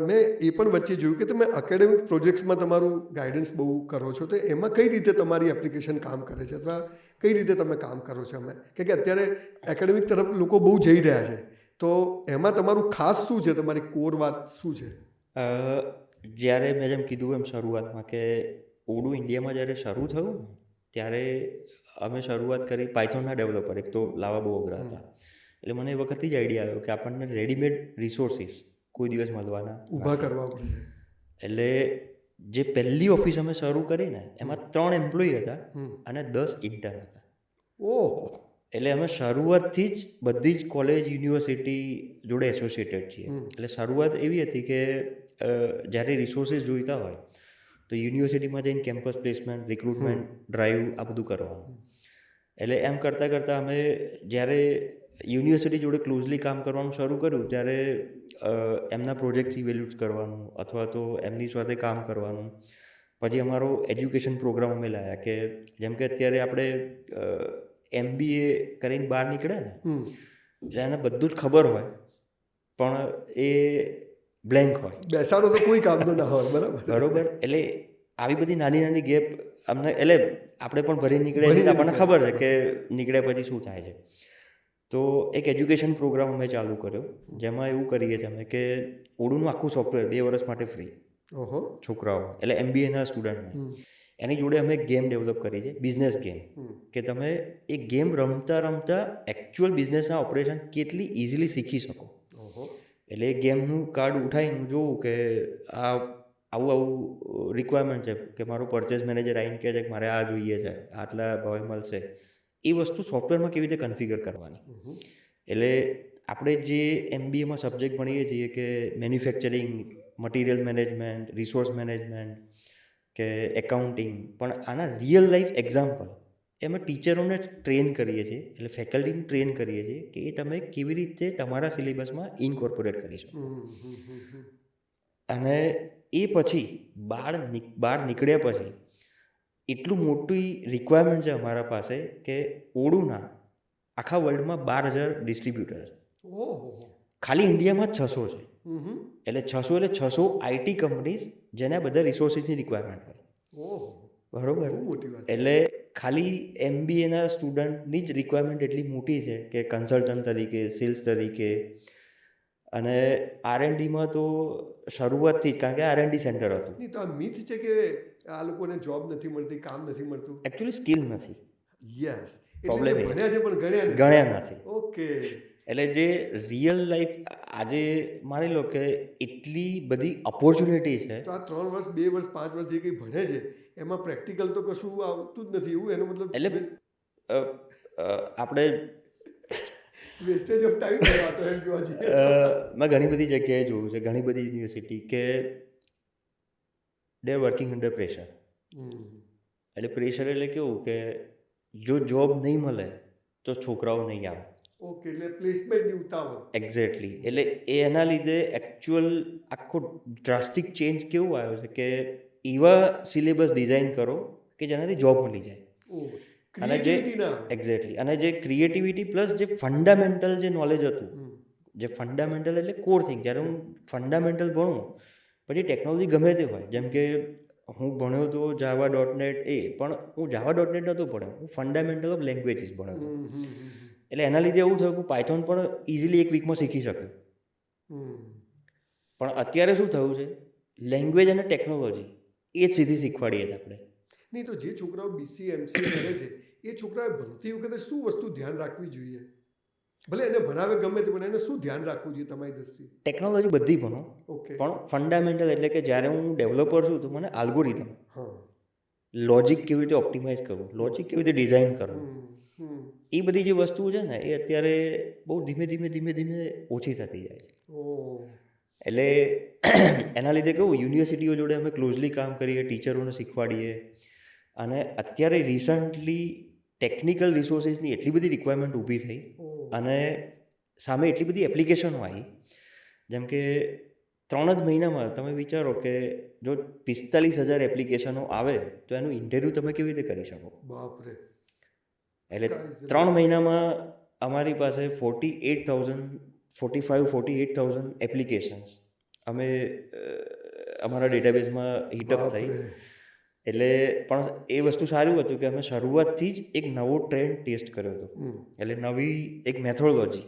મેં એ પણ વચ્ચે જોયું કે તમે એકેડેમિક પ્રોજેક્ટ્સમાં તમારું ગાઈડન્સ બહુ કરો છો, તો એમાં કઈ રીતે તમારી એપ્લિકેશન કામ કરે છે અથવા કઈ રીતે તમે કામ કરો છો? અમે કે અત્યારે એકેડેમિક તરફ લોકો બહુ જઈ રહ્યા છે, તો એમાં તમારું ખાસ શું છે, તમારી કોર વાત શું છે? જ્યારે મેં જેમ કીધું એમ શરૂઆતમાં કે ઓડું ઇન્ડિયામાં જ્યારે શરૂ થયું ત્યારે અમે શરૂઆત કરી પાયથોનના ડેવલપર, એક તો લાવવા બહુ અઘરા હતા. એટલે મને એ વખતથી જ આઈડિયા આવ્યો કે આપણને રેડીમેડ રિસોર્સિસ કોઈ દિવસ મળવાના ઊભા કરવા પડશે. એટલે જે પહેલી ઓફિસ અમે શરૂ કરી ને એમાં 3 એમ્પ્લોયી હતા અને 10 ઇન્ટર્ન હતા. ઓહો. એટલે અમે શરૂઆતથી જ બધી જ કોલેજ યુનિવર્સિટી જોડે એસોસિએટેડ છીએ. એટલે શરૂઆત એવી હતી કે જ્યારે રિસોર્સિસ જોઈતા હોય તો યુનિવર્સિટીમાં જઈને કેમ્પસ પ્લેસમેન્ટ, રિક્રુટમેન્ટ ડ્રાઈવ આ બધું કરવાનું. એટલે એમ કરતાં કરતાં અમે જ્યારે યુનિવર્સિટી જોડે ક્લોઝલી કામ કરવાનું શરૂ કર્યું ત્યારે એમના પ્રોજેક્ટ્સ ઇવેલ્યુટ કરવાનું અથવા તો એમની સાથે કામ કરવાનું. પછી અમારો એજ્યુકેશન પ્રોગ્રામ અમે લાવ્યા કે જેમ કે અત્યારે આપણે MBA કરીને બહાર નીકળે ને એટલે એને બધું જ ખબર હોય પણ એ બ્લેન્ક હોય, બેસાડો તો કોઈ કામનો ના હોય. બરોબર. એટલે આવી બધી નાની નાની ગેપ અમને એટલે આપણે પણ ભરી નીકળે આપણને ખબર છે કે નીકળ્યા પછી શું થાય છે. તો એક એજ્યુકેશન પ્રોગ્રામ અમે ચાલુ કર્યો જેમાં એવું કરીએ છીએ અમે કે ઓડુનું આખું સોફ્ટવેર 2 વર્ષ માટે ફ્રી છોકરાઓ એટલે MBAના સ્ટુડન્ટને. એની જોડે અમે ગેમ ડેવલપ કરી છે, બિઝનેસ ગેમ, કે તમે એ ગેમ રમતા રમતા એકચ્યુઅલ બિઝનેસના ઓપરેશન કેટલી ઇઝીલી શીખી શકો. એટલે એ ગેમનું કાર્ડ ઉઠાવીને જોવું કે આ આવું આવું રિક્વાયરમેન્ટ છે કે મારો પરચેસ મેનેજર આવીને કહે છે કે મારે આ જોઈએ છે, આટલા ભાવે મળશે. એ વસ્તુ સોફ્ટવેરમાં કેવી રીતે કન્ફિગર કરવાની. એટલે આપણે જે MBAમાં સબ્જેક્ટ ભણીએ છીએ કે manufacturing, material management, resource management કે એકાઉન્ટિંગ, પણ આના રિયલ લાઈફ એક્ઝામ્પલ એમાં ટીચરોને ટ્રેન કરીએ છીએ, એટલે ફેકલ્ટીને ટ્રેન કરીએ છીએ કે એ તમે કેવી રીતે તમારા સિલેબસમાં ઇન્કોર્પોરેટ કરી શકો. અને એ પછી બહાર નીકળ્યા પછી એટલું મોટી રિક્વાયરમેન્ટ છે અમારા પાસે કે ઓડુના આખા વર્લ્ડમાં 12,000 ડિસ્ટ્રીબ્યુટર છે. ખાલી ઇન્ડિયામાં જ 600 છે. એટલે 600 IT કંપનીઝ જેના બધા રિસોર્સિસની રિક્વાયરમેન્ટ હોય. બરોબર. એટલે ખાલી MBAના સ્ટુડન્ટની જ રિક્વાયરમેન્ટ એટલી મોટી છે કે કન્સલ્ટન્ટ તરીકે, સેલ્સ તરીકે. અને R&Dમાં તો શરૂઆતથી જ, કારણ કે R&D સેન્ટર હતું. નહીં તો આ મિથ છે કે આ લોકોને જોબ નથી મળતી, કામ નથી મળતું. એકચ્યુઅલી સ્કિલ નથી. યસ. પ્રોબ્લેમ ભણ્યા છે પણ ગણ્યા નથી. ઓકે. એટલે જે રિયલ લાઈફ આજે માની લો કે એટલી બધી ઓપોર્ચ્યુનિટી છે. તો આ 3 વર્ષ, 2 વર્ષ, 5 વર્ષ જે કંઈ ભણે છે એમાં પ્રેક્ટિકલ તો કશું આવતું જ નથી, એવું એનો મતલબ. એટલે આપણે વેસ્ટેજ ઓફ ટાઈમ તો એમ જોવા જઈએ. મેં ઘણી બધી જગ્યાએ જોયું છે, ઘણી બધી યુનિવર્સિટી કે they are working under pressure. એટલે પ્રેશર એટલે કેવું કે જો જોબ નહીં મળે તો છોકરાઓ નહીં આવે. ઓકે. એટલે પ્લેસમેન્ટની ઉતાવળ. એક્ઝેક્ટલી. એટલે એના લીધે એકચ્યુઅલ આખો ડ્રાસ્ટિક ચેન્જ કેવું આવ્યો છે કે એવા સિલેબસ ડિઝાઇન કરો કે જેનાથી જોબ મળી જાય. અને જે એક્ઝેક્ટલી અને જે ક્રિએટિવિટી પ્લસ જે ફંડામેન્ટલ જે નોલેજ હતું, જે ફંડામેન્ટલ એટલે કોર થિંગ. જ્યારે હું ફંડામેન્ટલ ભણું પછી ટેકનોલોજી ગમે તે હોય, જેમ કે હું ભણ્યો તો Java.net પણ હું Java.net નહોતો ભણ્યો, હું ફંડામેન્ટલ ઓફ લેંગ્વેજીસ ભણ્યો હતો. એટલે એના લીધે એવું થયું કે પાયથોન પણ ઇઝીલી એક વીકમાં શીખી શકે. પણ અત્યારે શું થયું છે, લેંગ્વેજ અને ટેકનોલોજી એ જ સીધી શીખવાડીએ છીએ આપણે. નહીં તો જે છોકરાઓ BCA MCA કરે છે એ છોકરાએ ભણતી વખતે શું વસ્તુ ધ્યાન રાખવી જોઈએ? ભલે એને ભણાવે ગમે તે, પણ એને શું ધ્યાન રાખવું જોઈએ તમારી દ્રષ્ટિએ? ટેકનોલોજી બધી ભણો, પણ ફંડામેન્ટલ એટલે કે જ્યારે હું ડેવલપર છું તો મને આલ્ગોરિધમ, લોજિક કેવી રીતે ઓપ્ટિમાઇઝ કરવું, લોજિક કેવી રીતે ડિઝાઇન કરવું, એ બધી જે વસ્તુઓ છે ને એ અત્યારે બહુ ધીમે ધીમે ઓછી થતી જાય છે. એટલે એના લીધે કેવું, યુનિવર્સિટીઓ જોડે અમે ક્લોઝલી કામ કરીએ, ટીચરોને શીખવાડીએ. અને અત્યારે રિસન્ટલી ટેકનિકલ રિસોર્સિસની એટલી બધી રિક્વાયરમેન્ટ ઊભી થઈ અને સામે એટલી બધી એપ્લિકેશનો આવી, જેમ કે 3 જ મહિનામાં તમે વિચારો કે જો 45,000 એપ્લિકેશનો આવે તો એનું ઇન્ટરવ્યૂ તમે કેવી રીતે કરી શકો? બાપરે. એટલે 3 મહિનામાં અમારી પાસે 48,000 એપ્લિકેશન્સ અમે અમારા ડેટાબેઝમાં હિટઅપ થઈ. એટલે પણ એ વસ્તુ સારું હતું કે અમે શરૂઆતથી જ એક નવો ટ્રેન્ડ ટેસ્ટ કર્યો હતો. એટલે નવી એક મેથોડોલોજી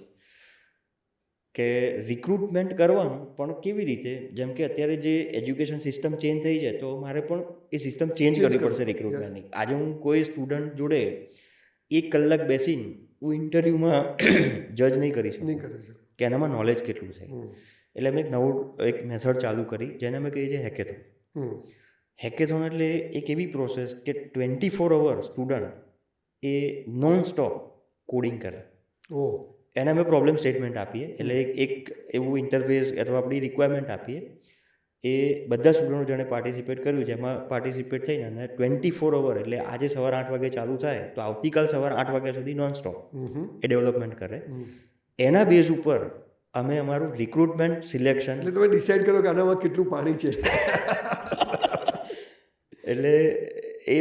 કે રિક્રુટમેન્ટ કરવાનું પણ કેવી રીતે, જેમ કે અત્યારે જે એજ્યુકેશન સિસ્ટમ ચેન્જ થઈ છે તો મારે પણ એ સિસ્ટમ ચેન્જ કરવી પડશે રિક્રુટમેન્ટની. આજે હું કોઈ સ્ટુડન્ટ જોડે 1 કલાક બેસીને હું ઇન્ટરવ્યૂમાં જજ નહીં કરી શકું કે એનામાં નોલેજ કેટલું છે. એટલે અમે એક મેથડ ચાલુ કરી જેને અમે કહીએ છીએ હેકેથોન. હેકેથોન એટલે એક એવી પ્રોસેસ કે 24 અવર સ્ટુડન્ટ એ નોન સ્ટોપ કોડિંગ કરે. ઓહ. એને અમે પ્રોબ્લેમ સ્ટેટમેન્ટ આપીએ, એટલે એક એવું ઇન્ટરફેસ અથવા આપણી રિક્વાયરમેન્ટ આપીએ. એ બધા સ્ટુડન્ટો જેણે પાર્ટિસિપેટ કર્યું છે એમાં પાર્ટિસિપેટ થઈને અને 24 અવર એટલે આજે સવારે 8 વાગે ચાલુ થાય તો આવતીકાલ સવારે 8 વાગ્યા સુધી નોન સ્ટોપ એ ડેવલપમેન્ટ કરે. એના બેઝ ઉપર અમે અમારું રિક્રુટમેન્ટ સિલેક્શન, એટલે તમે ડિસાઈડ કરો કે આનામાં કેટલું પાણી છે. એટલે એ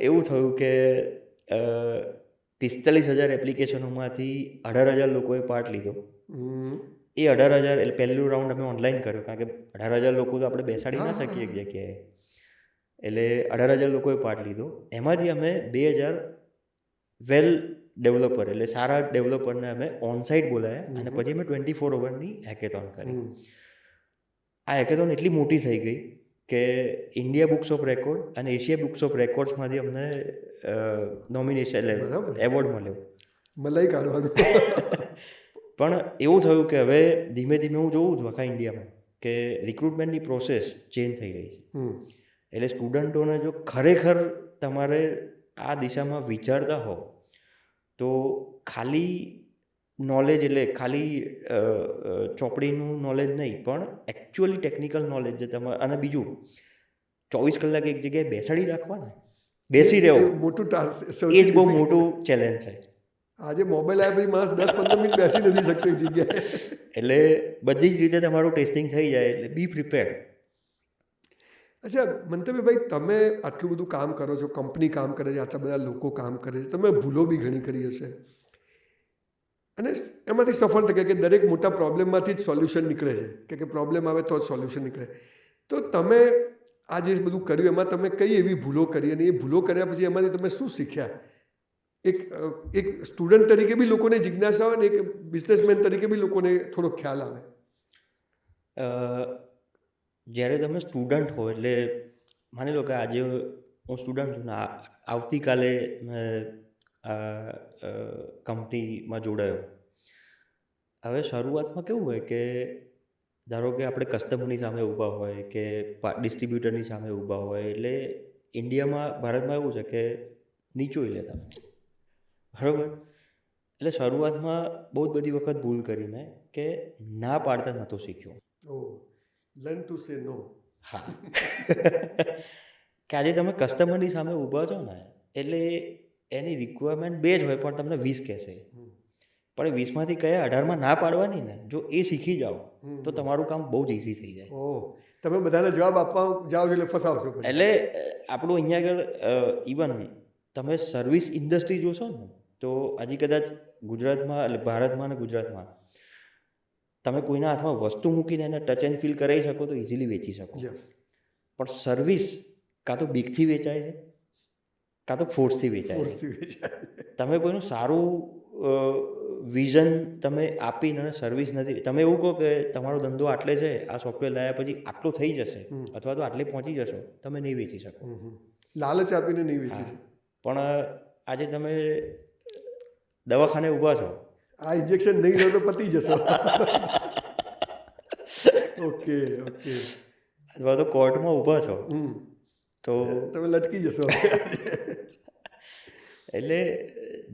એવું થયું કે 45,000 એપ્લિકેશનોમાંથી 18,000 લોકોએ પાર્ટ લીધો. એ 18,000 એટલે પહેલું રાઉન્ડ અમે ઓનલાઈન કર્યો, કારણ કે 18,000 લોકો તો આપણે બેસાડી ના શકીએ એક જગ્યાએ. એટલે 18,000 લોકોએ પાર્ટ લીધો. એમાંથી અમે 2,000 વેલ ડેવલપર એટલે સારા ડેવલપરને અમે ઓનસાઇટ બોલાયા અને પછી અમે 24 અવરની હેકેથોન કરી. આ હેકેથોન એટલી મોટી થઈ ગઈ કે ઇન્ડિયા બુક્સ ઓફ રેકોર્ડ અને એશિયા બુક્સ ઓફ રેકોર્ડ્સમાંથી અમને નોમિનેશન એટલે એવોર્ડ મળ્યો. મલાઈ કાઢવાનું. પણ એવું થયું કે હવે ધીમે ધીમે હું જોઉં છું આખા ઇન્ડિયામાં કે રિક્રુટમેન્ટની પ્રોસેસ ચેન્જ થઈ રહી છે. એટલે સ્ટુડન્ટોને જો ખરેખર તમારે આ દિશામાં વિચારતા હો તો ખાલી નોલેજ એટલે ખાલી ચોપડીનું નોલેજ નહીં, પણ એકચ્યુઅલી ટેકનિકલ નોલેજ જે તમારે, અને બીજું 24 કલાક એક જગ્યાએ બેસાડી રાખવા ને, બેસી રહેવું, મોટું ટાસ્ક, એ જ બહુ મોટું ચેલેન્જ છે. આજે મોબાઈલ આવ્યા પછી માણસ 10-15 મિનિટ બેસી નથી શકતો એક જગ્યાએ. એટલે બધી જ રીતે તમારું ટેસ્ટિંગ થઈ જાય, એટલે બી પ્રિપેર્ડ. અચ્છા મંતવ્યભાઈ, તમે આટલું બધું કામ કરો છો, કંપની કામ કરે છે, આટલા બધા લોકો કામ કરે છે, તમે ભૂલો બી ઘણી કરી હશે અને એમાંથી સફળ થઈ કે દરેક મોટા પ્રોબ્લેમમાંથી જ સોલ્યુશન નીકળે છે કે પ્રોબ્લેમ આવે તો જ સોલ્યુશન નીકળે. તો તમે આ જે બધું કર્યું એમાં તમે કઈ એવી ભૂલો કરી અને એ ભૂલો કર્યા પછી એમાંથી તમે શું શીખ્યા? એક સ્ટુડન્ટ તરીકે બી લોકોને જિજ્ઞાસા હોય ને એક બિઝનેસમેન તરીકે બી લોકોને થોડો ખ્યાલ આવે. જ્યારે તમે સ્ટુડન્ટ હો એટલે માની લો કે આજે હું સ્ટુડન્ટ છું ને આવતીકાલે મેં કંપનીમાં જોડાયો. હવે શરૂઆતમાં કેવું હોય કે ધારો કે આપણે કસ્ટમરની સામે ઊભા હોય કે ડિસ્ટ્રીબ્યુટરની સામે ઊભા હોય, એટલે ઇન્ડિયામાં, ભારતમાં એવું છે કે નીચોઈ લેતા, બરાબર? એટલે શરૂઆતમાં બહુ જ બધી વખત ભૂલ કરી મેં કે ના પાડતા નહોતો શીખ્યો. લર્ન ટુ સે નો. હા. કે આજે તમે કસ્ટમરની સામે ઊભા છો ને એટલે એની રિક્વાયરમેન્ટ 2 જ હોય પણ તમને 20 કહેશે, પણ 20માંથી કયા 18માં ના પાડવાની ને, જો એ શીખી જાઓ તો તમારું કામ બહુ જ ઇઝી થઈ જાય. તમે બધાને જવાબ આપવા જાઓ એટલે ફસાવશો. એટલે આપણું અહીંયા આગળ ઇવન તમે સર્વિસ ઇન્ડસ્ટ્રી જોશો ને તો હજી કદાચ ગુજરાતમાં એટલે ભારતમાં અને ગુજરાતમાં તમે કોઈના હાથમાં વસ્તુ મૂકીને એને ટચ એન્ડ ફીલ કરાવી શકો તો ઇઝીલી વેચી શકો. પણ સર્વિસ કાં તો બીકથી વેચાય છે કાં તો ફોર્સથી વેચાય છે. તમે કોઈનું સારું વિઝન તમે આપીને અને સર્વિસ નથી, તમે એવું કહો કે તમારો ધંધો આટલે છે, આ સોફ્ટવેર લાવ્યા પછી આટલો થઈ જશે અથવા તો આટલે પહોંચી જશો, તમે નહીં વેચી શકો. લાલચ આપીને નહીં વેચી શકો. પણ આજે તમે દવાખાને ઊભા છો, આ ઇન્જેક્શન નહીં લો તો પતી જશો. ઓકે. અથવા તો કોર્ટમાં ઊભા છો તો તમે લટકી જશો. એટલે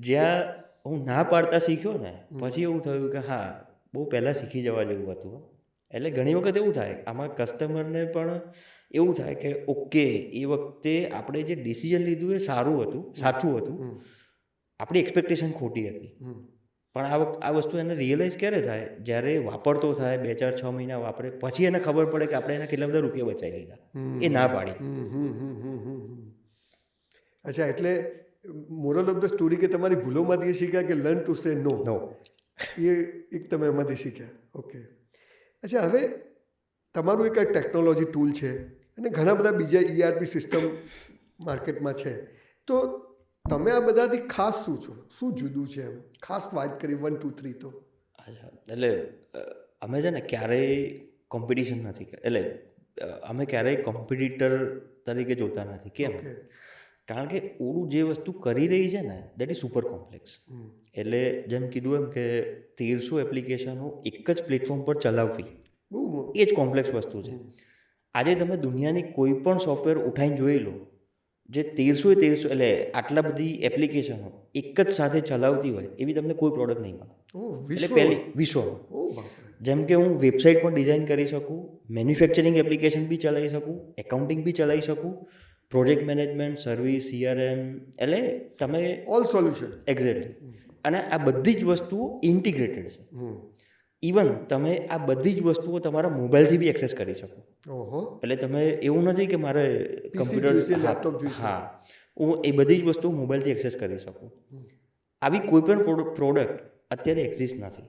જ્યાં હું ના પાડતા શીખ્યો ને પછી એવું થયું કે હા, બહુ પહેલાં શીખી જવા જેવું હતું. એટલે ઘણી વખત એવું થાય, આમાં કસ્ટમરને પણ એવું થાય કે ઓકે, એ વખતે આપણે જે ડિસિઝન લીધું એ સારું હતું, સાચું હતું, આપણી એક્સપેક્ટેશન ખોટી હતી. પણ આ વસ્તુ એને રિયલાઇઝ ક્યારે થાય? જ્યારે વાપરતો થાય, 2, 4, 6 મહિના વાપરે, પછી એને ખબર પડે કે આપણે એના કેટલા બધા રૂપિયા બચાવી લીધા, એ ના પાડી. અચ્છા, એટલે મોરલ ઓફ ધ સ્ટોરી કે તમારી ભૂલોમાંથી શીખ્યા કે લર્ન ટુ સે નો. એ એક તમે એમાંથી શીખ્યા. ઓકે. અચ્છા, હવે તમારું એક ટેકનોલોજી ટૂલ છે અને ઘણા બધા બીજા ERP સિસ્ટમ માર્કેટમાં છે, તો તમે આ બધાથી ખાસ શું છો? શું જુદું છે એમ ખાસ વાત કરી 1, 2, 3 તો? એટલે અમે છે ને ક્યારેય કોમ્પિટિશન નથી, એટલે અમે ક્યારેય કોમ્પિટિટર તરીકે જોતા નથી. કેમ? કારણ કે ઓળું જે વસ્તુ કરી રહી છે ને દેટ ઇઝ સુપર કોમ્પ્લેક્સ. એટલે જેમ કીધું એમ કે 1300 એપ્લિકેશનો એક જ પ્લેટફોર્મ પર ચલાવવી એ જ કોમ્પ્લેક્સ વસ્તુ છે. આજે તમે દુનિયાની કોઈ પણ સોફ્ટવેર ઉઠાઈને જોઈ લો, જે 1300 એટલે આટલા બધી એપ્લિકેશનો એક જ સાથે ચલાવતી હોય એવી તમને કોઈ પ્રોડક્ટ નહીં મળે. એટલે પહેલી વિશ્વમાં. જેમ કે હું વેબસાઇટ પણ ડિઝાઇન કરી શકું, મેન્યુફેક્ચરિંગ એપ્લિકેશન બી ચલાવી શકું, એકાઉન્ટિંગ બી ચલાવી શકું, પ્રોજેક્ટ મેનેજમેન્ટ, સર્વિસ, CRM, એટલે તમે ઓલ સોલ્યુશન. એક્ઝેક્ટલી. અને આ બધી જ વસ્તુઓ ઇન્ટિગ્રેટેડ છે. ઇવન તમે આ બધી જ વસ્તુઓ તમારા મોબાઈલથી બી એક્સેસ કરી શકો. એટલે તમે એવું નથી કે મારે કમ્પ્યુટર, લેપટોપ જોઈશે. હા, હું એ બધી જ વસ્તુઓ મોબાઈલથી એક્સેસ કરી શકું. આવી કોઈ પણ પ્રોડક્ટ અત્યારે એક્ઝિસ્ટ નથી.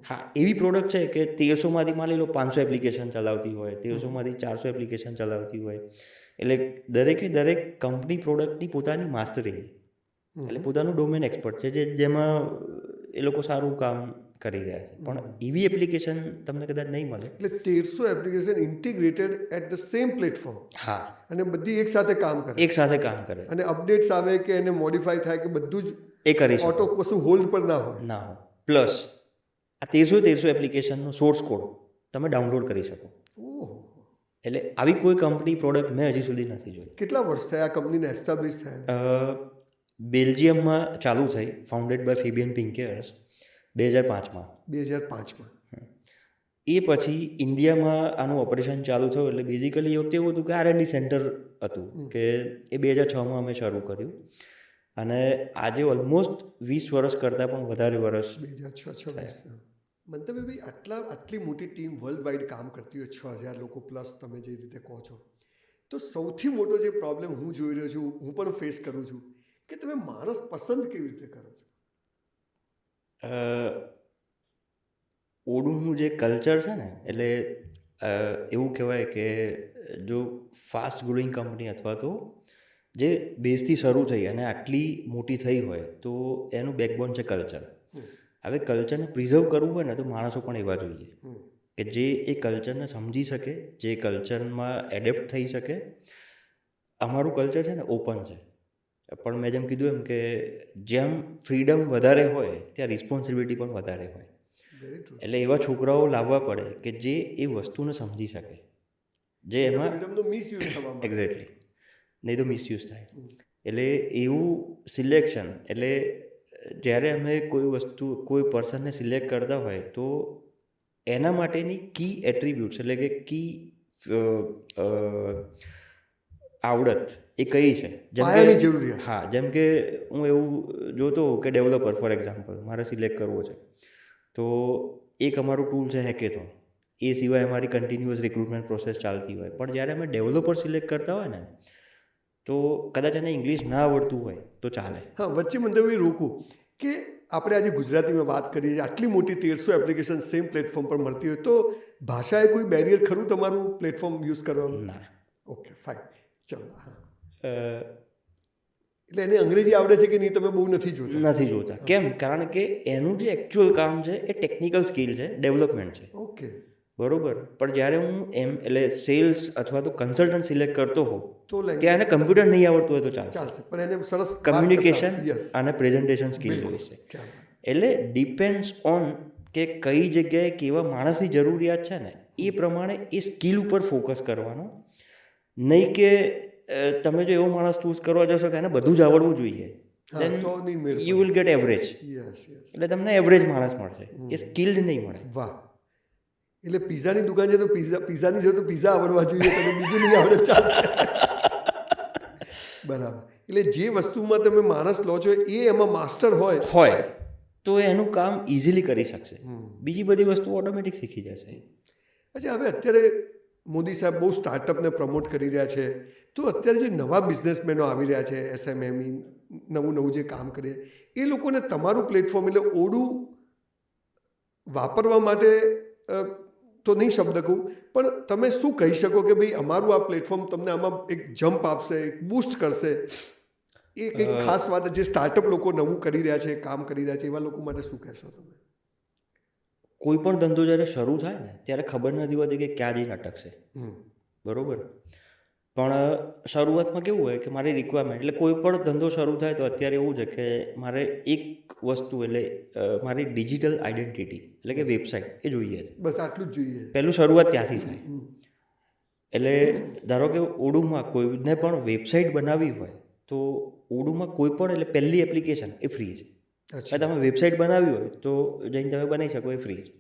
હા, એવી પ્રોડક્ટ છે કે 1300માંથી માની લો 500 એપ્લિકેશન ચલાવતી હોય, 1300માંથી 400 એપ્લિકેશન ચલાવતી હોય. એટલે દરેકે દરેક કંપની પ્રોડક્ટની પોતાની માસ્ટરી, એટલે પોતાનું ડોમેન એક્સપર્ટ છે, જેમાં એ લોકો સારું કામ કરી રહ્યા છે. પણ એવી એપ્લિકેશન તમને કદાચ નહીં મળે. એટલે 1300 application integrated at the same platform. હા, અને બધી એક સાથે કામ કરે. એક સાથે કામ કરે. અને અપડેટ્સ આવે કે એને મોડિફાઈ થાય કે બધું જ એ કરી શકે. ઓટો કશું હોલ્ડ પર ના હોય. ના હોય. પ્લસ આ 1300 એપ્લિકેશનનો સોર્સ કોડ તમે ડાઉનલોડ કરી શકો. એટલે આવી કોઈ કંપની પ્રોડક્ટ મેં હજી સુધી નથી જોઈ. કેટલા વર્ષ થયા આ કંપનીને એસ્ટાબ્લિશ થયા? બેલ્જિયમમાં ચાલુ થઈ, ફાઉન્ડેડ બાય ફેબિયન પિન્કેર્સ 2005માં. 2005માં. એ પછી ઇન્ડિયામાં આનું ઓપરેશન ચાલુ થયું. એટલે બેઝિકલી એ વખતે એવું હતું કે R&D સેન્ટર હતું, કે એ 2006માં અમે શરૂ કર્યું. અને આજે ઓલમોસ્ટ 20 વર્ષ કરતાં પણ વધારે વર્ષ. 2006. મંતવ્યભાઈ, આટલી મોટી ટીમ વર્લ્ડ વાઇડ કામ કરતી હોય, 6000 લોકો પ્લસ તમે જે રીતે કહો છો, તો સૌથી મોટો જે પ્રોબ્લેમ હું જોઈ રહ્યો છું, હું પણ ફેસ કરું છું, કે તમે માણસ પસંદ કેવી રીતે કરો છો? ઓડુનું જે કલ્ચર છે ને, એટલે એવું કહેવાય કે જો ફાસ્ટ ગ્રોઈંગ કંપની અથવા તો જે બેઝથી શરૂ થઈ અને આટલી મોટી થઈ હોય તો એનું બેકબોન છે કલ્ચર. હવે કલ્ચરને પ્રિઝર્વ કરવું હોય ને તો માણસો પણ એવા જોઈએ કે જે એ કલ્ચરને સમજી શકે, જે કલ્ચરમાં એડેપ્ટ થઈ શકે. અમારું કલ્ચર છે ને ઓપન છે, પણ મેં જેમ કીધું એમ કે જેમ ફ્રીડમ વધારે હોય ત્યાં રિસ્પોન્સિબિલિટી પણ વધારે હોય. એટલે એવા છોકરાઓ લાવવા પડે કે જે એ વસ્તુને સમજી શકે, જે એમાં એક્ઝેક્ટલી, નહીં તો મિસયુઝ થાય. એટલે એવું સિલેક્શન, એટલે જ્યારે અમે કોઈ વસ્તુ, કોઈ પર્સનને સિલેક્ટ કરતા હોય તો એના માટેની કી એટ્રીબ્યુટ્સ, એટલે કે કી આવડત એ કઈ છે, જેમ કે જરૂરિયાત. હા, જેમ કે હું એવું જોતો હોઉં કે ડેવલપર ફોર એક્ઝામ્પલ મારે સિલેક્ટ કરવો છે, તો એક અમારું ટૂલ છે હેકેથોન. એ સિવાય અમારી કન્ટિન્યુઅસ રિક્રુટમેન્ટ પ્રોસેસ ચાલતી હોય. પણ જ્યારે અમે ડેવલપર સિલેક્ટ કરતા હોય ને તો કદાચ એને ઇંગ્લિશ ના આવડતું હોય તો ચાલે. હા, વચ્ચે મંતવ્ય રોકું કે આપણે આજે ગુજરાતીમાં વાત કરીએ, આટલી મોટી 1300 એપ્લિકેશન સેમ પ્લેટફોર્મ પર મળતી હોય તો ભાષાએ કોઈ બેરિયર ખરું તમારું પ્લેટફોર્મ યુઝ કરવામાં? ના. ઓકે, ફાઇન, ચાલો. હા, એટલે એને અંગ્રેજી આવડે છે કે નહીં તમે બહુ નથી જોતા. કેમ? કારણ કે એનું જે એકચ્યુઅલ કામ છે એ ટેકનિકલ સ્કિલ છે, ડેવલપમેન્ટ છે. ઓકે, બરોબર. પણ જ્યારે હું એટલે સેલ્સ અથવા તો કન્સલ્ટન્ટ સિલેક્ટ કરતો હોઉં તો ત્યાં એને કમ્પ્યુટર નહીં આવડતું હોય તો ચાલશે, પણ એને સરસ કમ્યુનિકેશન અને પ્રેઝન્ટેશન સ્કિલ જોઈશે. એટલે ડિપેન્ડ્સ ઓન કે કઈ જગ્યાએ કેવા માણસની જરૂરિયાત છે ને એ પ્રમાણે એ સ્કિલ ઉપર ફોકસ કરવાનો. નહીં કે તમે જો એવો માણસ ચૂઝ કરવા જશો કે એને બધું જ આવડવું જોઈએ, then you will get average. એટલે તમને એવરેજ માણસ મળશે, એ સ્કિલ્ડ નહીં મળે. વાહ. એટલે પિઝાની દુકાન છે તો પિઝાની છે તો પિઝા આવડવા જોઈએ, તમે બીજું નહીં આવડે ચાલશે. બરાબર. એટલે જે વસ્તુમાં તમે માણસ લો છો એ એમાં માસ્ટર હોય તો એનું કામ ઇઝીલી કરી શકશે, બીજી બધી વસ્તુ ઓટોમેટિક શીખી જશે. અચ્છા, હવે અત્યારે મોદી સાહેબ બહુ સ્ટાર્ટઅપને પ્રમોટ કરી રહ્યા છે, તો અત્યારે જે નવા બિઝનેસમેનો આવી રહ્યા છે, SMME નવું જે કામ કરીએ, એ લોકોને તમારું પ્લેટફોર્મ એટલે ઓડું વાપરવા માટે તો નહીં શબ્દ કહું, પણ તમે શું કહી શકો કે ભાઈ અમારું આ પ્લેટફોર્મ તમને આમાં એક જમ્પ આપશે, એક બૂસ્ટ કરશે? એ કંઈક ખાસ વાત જે સ્ટાર્ટઅપ લોકો નવું કરી રહ્યા છે, કામ કરી રહ્યા છે, એવા લોકો માટે શું કહેશો તમે? કોઈ પણ ધંધો જ્યારે શરૂ થાય ને ત્યારે ખબર નથી હોતી કે ક્યાં જઈને અટકશે. બરોબર. પણ શરૂઆતમાં કેવું હોય કે મારી રિક્વાયરમેન્ટ, એટલે કોઈ પણ ધંધો શરૂ થાય તો અત્યારે એવું છે કે મારે એક વસ્તુ, એટલે મારી ડિજિટલ આઈડેન્ટિટી એટલે કે વેબસાઇટ એ જોઈએ છે. બસ આટલું જ જોઈએ. પહેલું શરૂઆત ત્યાંથી થાય. એટલે ધારો કે ઓડુમાં કોઈને પણ વેબસાઇટ બનાવવી હોય તો ઓડુમાં કોઈ પણ એટલે પહેલી એપ્લિકેશન એ ફ્રી છે. અચ્છા. તમે વેબસાઇટ બનાવવી હોય તો જઈને તમે બનાવી શકો, એ ફ્રી છે.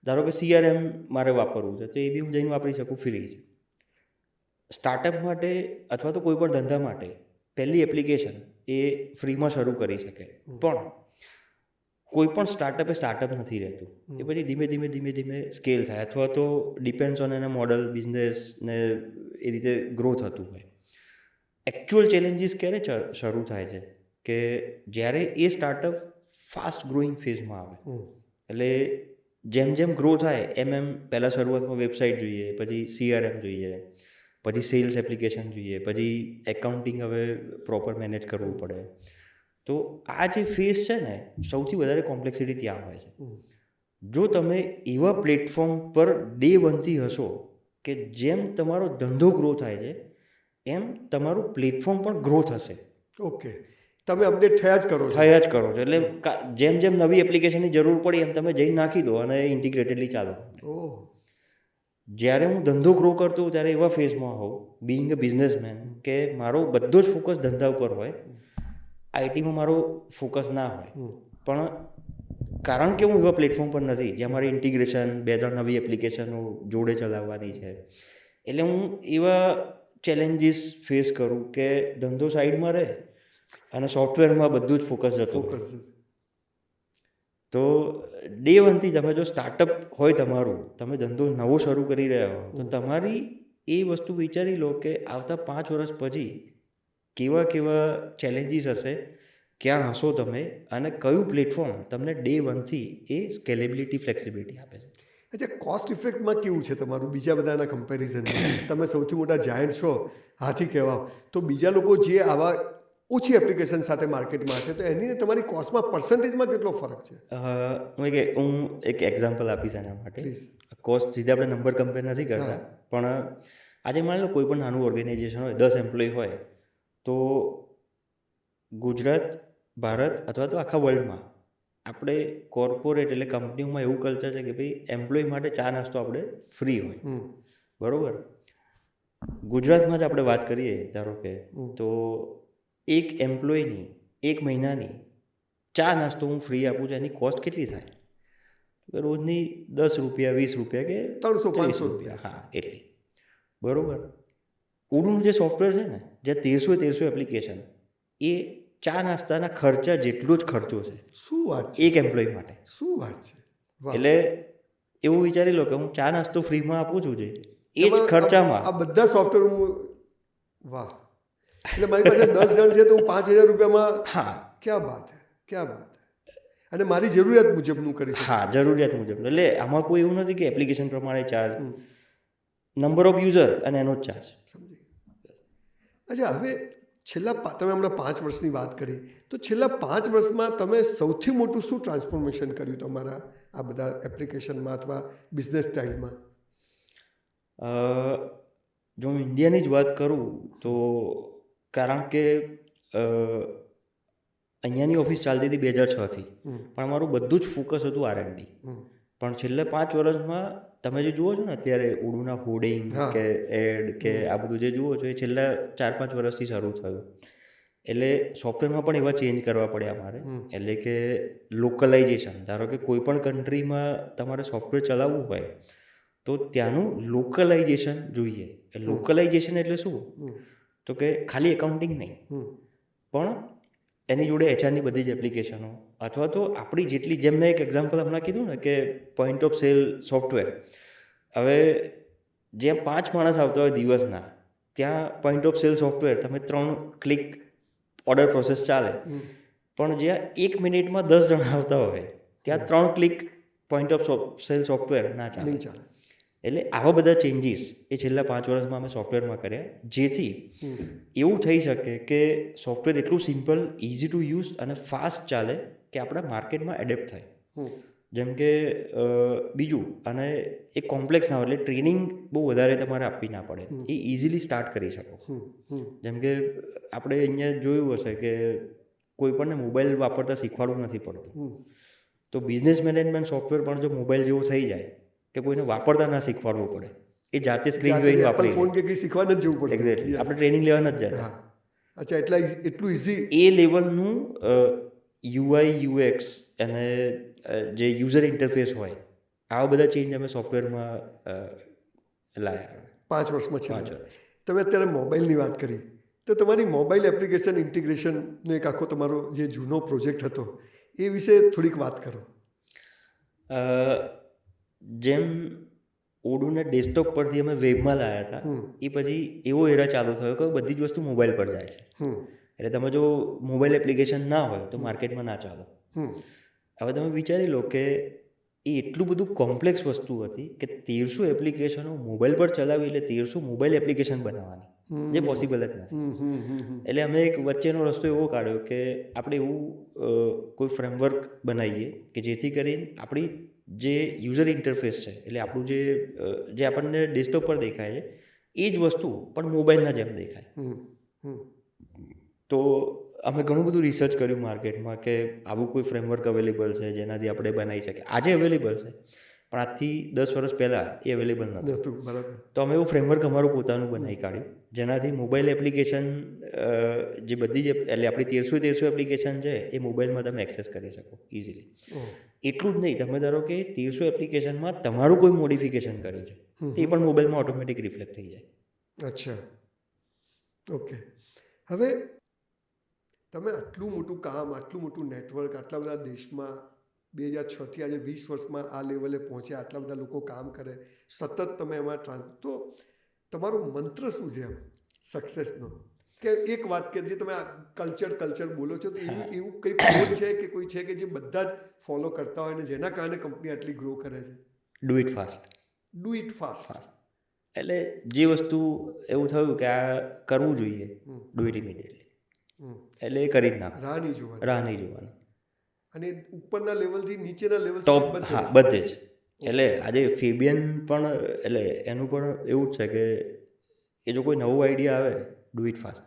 ધારો કે CRM મારે વાપરવું છે તો એ બી હું જઈને વાપરી શકું, ફ્રી છે. સ્ટાર્ટઅપ માટે અથવા તો કોઈ પણ ધંધા માટે પહેલી એપ્લિકેશન એ ફ્રીમાં શરૂ કરી શકે. પણ કોઈ પણ સ્ટાર્ટઅપ નથી રહેતું. એ પછી ધીમે ધીમે ધીમે ધીમે સ્કેલ થાય અથવા તો ડિપેન્ડ્સ ઓન એના મોડલ, બિઝનેસ ને એ રીતે ગ્રો થતું હોય. એકચ્યુઅલ ચેલેન્જીસ ક્યારે શરૂ થાય છે કે જ્યારે એ સ્ટાર્ટઅપ ફાસ્ટ ગ્રોઈંગ ફેઝમાં આવે. એટલે જેમ જેમ ગ્રો થાય એમ પહેલાં શરૂઆતમાં વેબસાઇટ જોઈએ, પછી CRM જોઈએ, પછી સેલ્સ એપ્લિકેશન જોઈએ, પછી એકાઉન્ટિંગ હવે પ્રોપર મેનેજ કરવું પડે. તો આ જે ફેઝ છે ને, સૌથી વધારે કોમ્પ્લેક્સિટી ત્યાં હોય છે. જો તમે એવા પ્લેટફોર્મ પર ડે 1થી હશો કે જેમ તમારો ધંધો ગ્રો થાય છે એમ તમારું પ્લેટફોર્મ પણ ગ્રો થશે. ઓકે, તમે અપડેટ થયા જ કરો છો. એટલે જેમ જેમ નવી એપ્લિકેશનની જરૂર પડી એમ તમે જઈને નાખી દો અને ઇન્ટિગ્રેટેડલી ચાલો. જ્યારે હું ધંધો ગ્રો કરતો હોઉં ત્યારે એવા ફેઝમાં હોઉં, બિંગ અ બિઝનેસમેન, કે મારો બધો જ ફોકસ ધંધા ઉપર હોય, આઈટીમાં મારો ફોકસ ના હોય. પણ કારણ કે હું એવા પ્લેટફોર્મ પર નથી જ્યાં મારી ઇન્ટિગ્રેશન 2-3 નવી એપ્લિકેશનો જોડે ચલાવવાની છે, એટલે હું એવા ચેલેન્જીસ ફેસ કરું કે ધંધો સાઈડમાં રહે અને સોફ્ટવેરમાં બધું જ ફોકસ જતું હોય. તો ડે 1થી તમે જો સ્ટાર્ટઅપ હોય તમારું, તમે ધંધો નવો શરૂ કરી રહ્યા હો તો તમારી એ વસ્તુ વિચારી લો કે આવતા 5 વર્ષ પછી કેવા કેવા ચેલેન્જીસ હશે, ક્યાં હશો તમે, અને કયું પ્લેટફોર્મ તમને ડે 1થી એ સ્કેલેબિલિટી, ફ્લેક્સિબિલિટી આપે છે. અચ્છા, કોસ્ટ ઇફેક્ટમાં કેવું છે તમારું બીજા બધાના કમ્પેરિઝનમાં? તમે સૌથી મોટા જાયન્ટ છો, હાથી કહેવાઓ, તો બીજા લોકો જે આવા ઓછી એપ્લિકેશન સાથે માર્કેટમાં હશે તો એની તમારી કોસ્ટમાં પર્સન્ટેજમાં કેટલો ફરક છે? હું એક એક્ઝામ્પલ આપીશ એના માટે. કોસ્ટ સીધા આપણે નંબર કમ્પેર નથી કરતા, પણ આજે માની લો કોઈ પણ નાનું ઓર્ગેનાઇઝેશન હોય, 10 એમ્પ્લોય હોય, તો ગુજરાત, ભારત અથવા તો આખા વર્લ્ડમાં આપણે કોર્પોરેટ એટલે કંપનીઓમાં એવું કલ્ચર છે કે ભાઈ એમ્પ્લોય માટે ચા નાસ્તો આપણે ફ્રી હોય, બરાબર. ગુજરાતમાં જ આપણે વાત કરીએ ધારો કે, તો એક એમ્પ્લોયની 1 મહિનાની ચા નાસ્તો હું ફ્રી આપું છું, એની કોસ્ટ કેટલી થાય? રોજની 10 રૂપિયા, 20 રૂપિયા કે 300-500 રૂપિયા. હા, એટલી, બરાબર. ઓડુનું જે સોફ્ટવેર છે ને, જે 1300 એપ્લિકેશન, એ ચા નાસ્તાના ખર્ચા જેટલો જ ખર્ચો છે. શું વાત છે? એક એમ્પ્લોય માટે. શું વાત છે? એટલે એવું વિચારી લો કે હું ચા નાસ્તો ફ્રીમાં આપું છું, જે એ જ ખર્ચામાં આ બધા સોફ્ટવેર હું, વાહ, એટલે મારી પાસે 10 જણ છે તો હું 5000 રૂપિયામાં, હા, ક્યાં બાત હે, ક્યાં બાત હે. અને મારી જરૂરિયાત મુજબનું કરી શકું. હા, જરૂરિયાત મુજબ. એટલે આમાં કોઈ એવું નથી કે એપ્લિકેશન પ્રમાણે ચાર્જ, નંબર ઓફ યુઝર અને એનો જ ચાર્જ. સમજી. અચ્છા, હવે તમે હમણાં 5 વર્ષની વાત કરી, તો છેલ્લા 5 વર્ષમાં તમે સૌથી મોટું શું ટ્રાન્સફોર્મેશન કર્યું તમારા આ બધા એપ્લિકેશનમાં અથવા બિઝનેસ સ્ટાઇલમાં? જો હું ઇન્ડિયાની જ વાત કરું તો, કારણ કે અહીંયાની ઓફિસ ચાલતી હતી 2006થી, પણ અમારું બધું જ ફોકસ હતું R&D. પણ છેલ્લા 5 વર્ષમાં તમે જે જુઓ છો ને અત્યારે ઓડુના હોર્ડિંગ કે એડ કે આ બધું જે જુઓ છો એ છેલ્લા 4-5 વર્ષથી શરૂ થયું. એટલે સોફ્ટવેરમાં પણ એવા ચેન્જ કરવા પડ્યા અમારે. એટલે કે લોકલાઇઝેશન, ધારો કે કોઈ પણ કન્ટ્રીમાં તમારે સોફ્ટવેર ચલાવવું હોય તો ત્યાંનું લોકલાઇઝેશન જોઈએ. લોકલાઇઝેશન એટલે શું? તો કે ખાલી એકાઉન્ટિંગ નહીં, પણ એની જોડે HRની બધી જ એપ્લિકેશનો, અથવા તો આપણી જેટલી, જેમ મેં એક એક્ઝામ્પલ હમણાં કીધું ને કે પોઈન્ટ ઓફ સેલ સોફ્ટવેર, હવે જ્યાં 5 માણસ આવતા હોય દિવસના, ત્યાં પોઈન્ટ ઓફ સેલ સોફ્ટવેર તમે 3 ક્લિક ઓર્ડર પ્રોસેસ ચાલે. પણ જ્યાં 1 મિનિટમાં 10 જણા આવતા હોય ત્યાં 3 click point of cell software ના ચાલે. એટલે આવા બધા ચેન્જીસ એ છેલ્લા 5 વર્ષમાં અમે સોફ્ટવેરમાં કર્યા, જેથી એવું થઈ શકે કે સોફ્ટવેર એટલું સિમ્પલ, ઇઝી ટુ યુઝ અને ફાસ્ટ ચાલે કે આપણા માર્કેટમાં એડેપ્ટ થાય. જેમ કે બીજું, અને એ કોમ્પ્લેક્સ ના હોય એટલે ટ્રેનિંગ બહુ વધારે તમારે આપવી ના પડે, એ ઇઝીલી સ્ટાર્ટ કરી શકો. જેમ કે આપણે અહીંયા જોયું હશે કે કોઈ પણને મોબાઈલ વાપરતા શીખવાડવું નથી પડતું. તો બિઝનેસ મેનેજમેન્ટ સોફ્ટવેર પણ જો મોબાઈલ જેવું થઈ જાય કે કોઈને વાપરતા ના શીખવાડવું પડે એ જાતે સ્ક્રીન જોઈને એપલ વાપરી ફોન કે કંઈ શીખવા નથી જવું પડતું. Exactly Yes. આપણે ટ્રેનિંગ લેવા નથી જતા. હા, અચ્છા, એટલું ઇઝી. એ લેવલનું યુઆઈ યુએક્સ અને જે યુઝર ઇન્ટરફેસ હોય આવા બધા ચેન્જ અમે સોફ્ટવેરમાં લાયા 5 વર્ષમાં છે. 5 વર્ષ. તમે અત્યારે મોબાઈલની વાત કરી, તો તમારી મોબાઈલ એપ્લિકેશન ઇન્ટિગ્રેશનનો એક આખો તમારો જે જૂનો પ્રોજેક્ટ હતો એ વિશે થોડીક વાત કરો. જેમ ઓડુને ડેસ્કટોપ પરથી અમે વેબમાં લાવ્યા હતા, એ પછી એવો એરા ચાલુ થયો કે બધી જ વસ્તુ મોબાઈલ પર જાય છે. એટલે તમે જો મોબાઈલ એપ્લિકેશન ના હોય તો માર્કેટમાં ના ચાલો. હવે તમે વિચારી લો કે એ એટલું બધું કોમ્પ્લેક્સ વસ્તુ હતી કે 1300 એપ્લિકેશનો મોબાઈલ પર ચલાવી, એટલે 1300 મોબાઈલ એપ્લિકેશન બનાવવાની, જે પોસિબલ જ નથી. એટલે અમે એક વચ્ચેનો રસ્તો એવો કાઢ્યો કે આપણે એવું કોઈ ફ્રેમવર્ક બનાવીએ કે જેથી કરીને આપણી જે યુઝર ઇન્ટરફેસ છે, એટલે આપણું જે આપણને ડેસ્કટોપ પર દેખાય છે એ જ વસ્તુ પણ મોબાઈલના જેમ દેખાય. તો અમે ઘણું બધું રિસર્ચ કર્યું માર્કેટમાં કે આવું કોઈ ફ્રેમવર્ક અવેલેબલ છે જેનાથી આપણે બનાવી શકીએ. આજે અવેલેબલ છે, પણ આજથી 10 વર્ષ પહેલાં એ અવેલેબલ નહોતું. બરાબર. તો અમે એવું ફ્રેમવર્ક અમારું પોતાનું બનાવી કાઢ્યું, જેનાથી મોબાઈલ એપ્લિકેશન જે બધી જ એટલે આપણી 1300 એપ્લિકેશન છે એ મોબાઈલમાં તમે એક્સેસ કરી શકો ઇઝીલી. એટલું જ નહીં, તમે ધારો કે 1300 એપ્લિકેશનમાં તમારું કોઈ મોડિફિકેશન કર્યું છે તે પણ મોબાઈલમાં ઓટોમેટિક રિફ્લેક્ટ થઈ જાય. અચ્છા, ઓકે. હવે તમે આટલું મોટું કામ, આટલું મોટું નેટવર્ક, આટલા બધા દેશમાં 2006થી આજે 20 વર્ષમાં આ લેવલે પહોંચ્યા, આટલા બધા લોકો કામ કરે, સતત તમે એમાં તો તમારો મંત્ર શું છે સક્સેસનો? કે એક વાત કે જે તમે કલ્ચર બોલો છો, તો એવું કંઈ કોડ છે કે કોઈ છે કે જે બધા જ ફોલો કરતા હોય ને જેના કારણે કંપની આટલી ગ્રો કરે છે? Do it fast. Do it fast. એટલે જે વસ્તુ એવું થયું કે આ કરવું જોઈએ, ડુ ઇટ ઇમિડિયેટલી. એટલે એ કરી જ નાખો, રાહ નહીં જોવાની. અને ઉપરના લેવલથી નીચેના લેવલ ટોપ, હા, બધે જ. એટલે આજે ફેબિયન પણ, એટલે એનું પણ એવું જ છે કે એ જો કોઈ નવું આઈડિયા આવે, do it fast.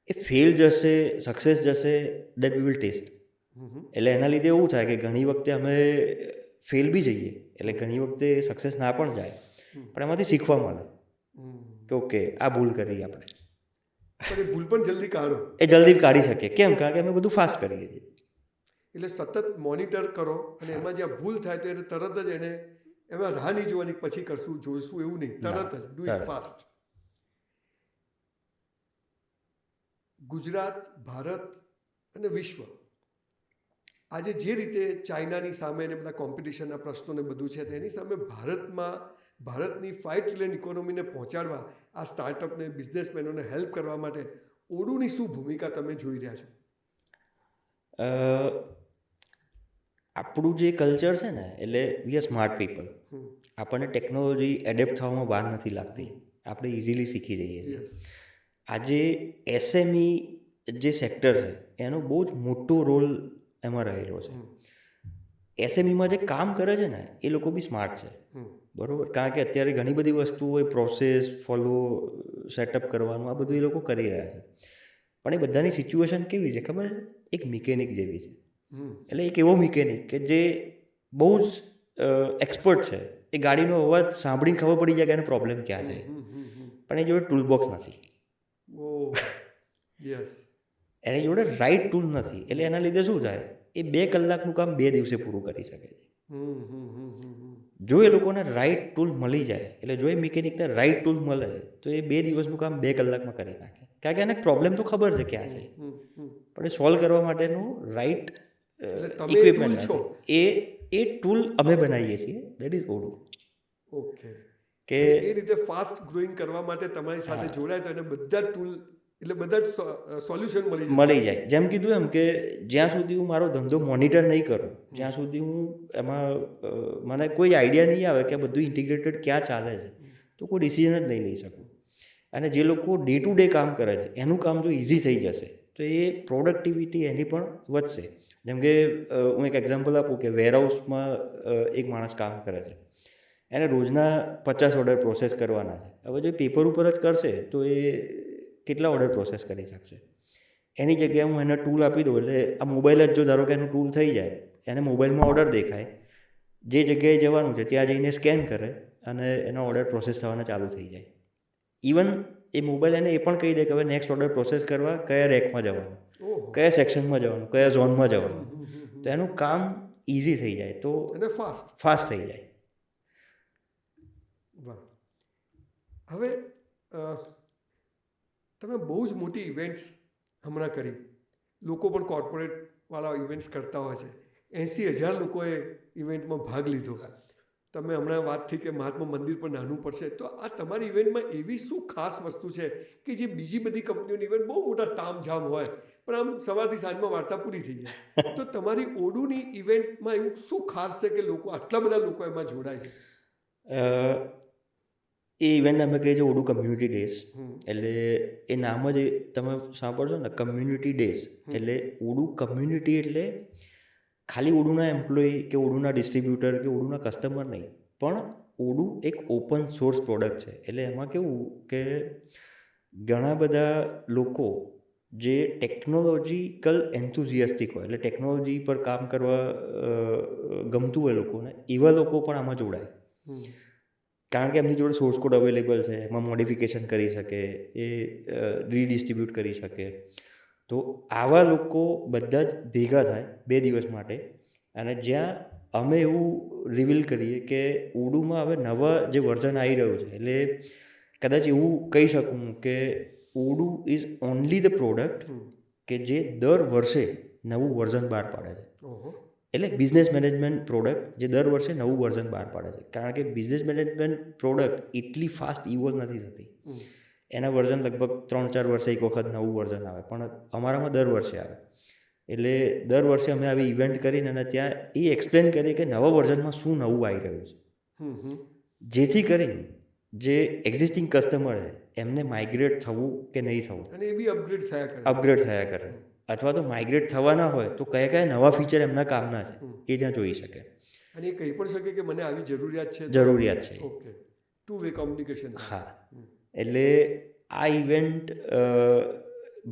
A fail જશે, સક્સેસ જશે, દેટ વી વિલ ટેસ્ટ. એટલે એના લીધે એવું થાય કે ઘણી વખતે અમે ફેલ બી જઈએ, એટલે ઘણી વખતે સક્સેસ ના પણ જાય, પણ એમાંથી શીખવા મળે કે ઓકે આ ભૂલ કરી આપણે. પણ એ ભૂલ પણ જલ્દી કાઢો. એ જલ્દી કાઢી શકીએ. કેમ? કારણ કે અમે બધું ફાસ્ટ કરીએ છીએ. એટલે સતત મોનિટર કરો અને એમાં જ્યાં ભૂલ થાય તો એને તરત જ એમાં રાહ નહીં જોવાની, પછી કરશું જોઈશું એવું નહીં, તરત જ do it fast. Gujarat, Bharat અને વિશ્વ આજે જે રીતે ચાઇનાની સામે ને બધા કોમ્પિટિશનના પ્રશ્નો ને બધું છે, તેની સામે ભારતની $5 ટ્રિલિયન ઇકોનોમીને પહોંચાડવા, આ સ્ટાર્ટઅપને, બિઝનેસમેનોને હેલ્પ કરવા માટે ઓડુની શું ભૂમિકા તમે જોઈ રહ્યા છો? આપણું જે કલ્ચર છે ને, એટલે વી આર સ્માર્ટ પીપલ. આપણને ટેકનોલોજી એડેપ્ટ થવામાં વાર નથી લાગતી, આપણે ઇઝીલી શીખી જઈએ છીએ. આજે એસએમઈ જે સેક્ટર છે એનો બહુ જ મોટો રોલ એમાં રહેલો છે. એસએમઈમાં જે કામ કરે છે ને એ લોકો બી સ્માર્ટ છે, બરાબર? કારણ કે અત્યારે ઘણી બધી વસ્તુઓ એ પ્રોસેસ ફોલો, સેટઅપ કરવાનું આ બધું એ લોકો કરી રહ્યા છે. પણ એ બધાની સિચ્યુએશન કેવી છે ખબર છે? એક મિકેનિક જેવી છે. એટલે એક એવો મિકેનિક કે જે બહુ જ એક્સપર્ટ છે, એ ગાડીનો અવાજ સાંભળીને ખબર પડી જાય કે એનો પ્રોબ્લેમ ક્યાં છે, પણ એ જોડે ટૂલ બોક્સ નથી. એની જોડે રાઈટ ટૂલ નથી. એટલે એના લીધે શું થાય, એ 2 કલાકનું કામ 2 દિવસે પૂરું કરી શકે છે. જો એ લોકોને રાઈટ ટૂલ મળી જાય, એટલે જો એ મિકેનિકને રાઈટ ટૂલ મળે તો એ 2 દિવસનું કામ 2 કલાકમાં કરી નાખે. કારણ કે એને પ્રોબ્લેમ તો ખબર છે ક્યાં છે, પણ એ સોલ્વ કરવા માટેનું રાઈટ ઇક્વિપમેન્ટ એ ટૂલ અમે બનાવીએ છીએ, દેટ ઇઝ ઓડુ. ઓકે. કે એ રીતે ફાસ્ટ ગ્રોઈંગ કરવા માટે તમારી સાથે જોડાય તો એને બધા જ ટૂલ, એટલે બધા જ સોલ્યુશન મળી જાય. જેમ કીધું એમ કે જ્યાં સુધી હું મારો ધંધો મોનિટર નહીં કરું, જ્યાં સુધી હું એમાં મને કોઈ આઈડિયા નહીં આવે કે બધું ઇન્ટિગ્રેટેડ ક્યાં ચાલે છે, તો કોઈ ડિસિઝન જ નહીં લઈ શકું. અને જે લોકો ડે ટુ ડે કામ કરે છે એનું કામ જો ઇઝી થઈ જશે તો એ પ્રોડક્ટિવિટી એની પણ વધશે. જેમ કે હું એક એક્ઝામ્પલ આપું કે વેરહાઉસમાં એક માણસ કામ કરે છે, એને રોજના 50 ઓર્ડર પ્રોસેસ કરવાના છે. હવે જો પેપર ઉપર જ કરશે તો એ કેટલા ઓર્ડર પ્રોસેસ કરી શકશે? એની જગ્યાએ હું એને ટૂલ આપી દઉં, એટલે આ મોબાઈલ જ જો ધારો કે એનું ટૂલ થઈ જાય, એને મોબાઈલમાં ઓર્ડર દેખાય, જે જગ્યાએ જવાનું છે ત્યાં જઈને સ્કેન કરે અને એનો ઓર્ડર પ્રોસેસ થવાના ચાલુ થઈ જાય. ઇવન એ મોબાઈલ એને એ પણ કહી દે કે હવે નેક્સ્ટ ઓર્ડર પ્રોસેસ કરવા કયા રેકમાં જવાનું, ઓહો. કયા સેક્શનમાં જવાનું, કયા ઝોનમાં જવાનું. હમ, હમ, હમ. તો એનું કામ ઇઝી થઈ જાય, તો અને ફાસ્ટ. ફાસ્ટ થઈ જાય. વાહ. હવે તમે બહુ જ મોટી ઇવેન્ટ્સ હમણાં કરી, લોકો પણ કોર્પોરેટવાળા ઇવેન્ટ્સ કરતા હોય છે, 80,000 લોકોએ ઇવેન્ટમાં ભાગ લીધો. તમે હમણાં વાત થઈ કે મહાત્મા મંદિર પણ નાનું પડશે, તો આ તમારી ઇવેન્ટમાં એવી શું ખાસ વસ્તુ છે કે જે બીજી બધી કંપનીઓની ઇવેન્ટ બહુ મોટા તામઝામ હોય પણ આમ સવારથી સાંજમાં વાર્તા પૂરી થઈ જાય, તો તમારી ઓડુની ઇવેન્ટમાં એવું શું ખાસ છે કે લોકો આટલા બધા લોકો એમાં જોડાય છે? એ ઇવેન્ટ અમે કહીએ છીએ ઓડુ કમ્યુનિટી ડેઝ. હમ. એટલે એ નામ જ તમે સાંભળશો ને, કમ્યુનિટી ડેઝ. એટલે ઓડુ કમ્યુનિટી એટલે ખાલી ઓડુના એમ્પ્લોયી કે ઓડુના ડિસ્ટ્રીબ્યુટર કે ઓડુના કસ્ટમર નહીં, પણ ઓડુ એક ઓપન સોર્સ પ્રોડક્ટ છે. એટલે એમાં કેવું કે ઘણા બધા લોકો જે ટેકનોલોજીકલ એન્થુઝિયાસ્ટિક હોય, એટલે ટેકનોલોજી પર કામ કરવા ગમતું હોય લોકોને, એવા લોકો પણ આમાં જોડાય. કારણ કે એમની જોડે સોર્સ કોડ અવેલેબલ છે, એમાં મોડિફિકેશન કરી શકે, એ રીડિસ્ટ્રીબ્યુટ કરી શકે. તો આવા લોકો બધા જ ભેગા થાય 2 દિવસ માટે, અને જ્યાં અમે એવું રિવીલ કરીએ કે ઓડુમાં હવે નવા જે વર્ઝન આવી રહ્યું છે, એટલે કદાચ એવું કહી શકું કે Odoo is only the product કે જે દર વર્ષે નવું વર્ઝન બહાર પાડે છે. એટલે બિઝનેસ મેનેજમેન્ટ પ્રોડક્ટ જે દર વર્ષે નવું વર્ઝન બહાર પાડે છે. કારણ કે બિઝનેસ મેનેજમેન્ટ પ્રોડક્ટ એટલી ફાસ્ટ ઇવોલ્વ નથી થતી. એના વર્ઝન લગભગ 3-4 વર્ષે એક વખત નવું વર્ઝન આવે, પણ અમારામાં દર વર્ષે આવે. એટલે દર વર્ષે અમે આવી ઇવેન્ટ કરીને અને ત્યાં એ એક્સપ્લેન કરીએ કે નવા વર્ઝનમાં શું નવું આવી રહ્યું છે, જેથી કરીને જે એક્ઝિસ્ટિંગ કસ્ટમર છે એમને માઇગ્રેટ થવું કે નહીં થવું, અને એ બી અપગ્રેડ થયા કરે, અથવા તો માઇગ્રેટ થવાના હોય તો કયા કયા નવા ફીચર એમના કામના છે એ ત્યાં જોઈ શકે. અને એ કહી પણ શકે કે મને આવી જરૂરિયાત છે. જરૂરિયાત છે. Okay, two way communication. હા. એટલે આ ઇવેન્ટ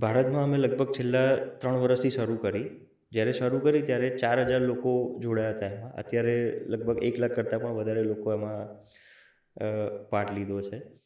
ભારતમાં અમે લગભગ છેલ્લા 3 વર્ષથી શરૂ કરી. જ્યારે શરૂ કરી ત્યારે 4,000 લોકો જોડાયા હતા એમાં. અત્યારે લગભગ 1 લાખ કરતાં પણ વધારે લોકો એમાં પાર્ટ લીધો છે.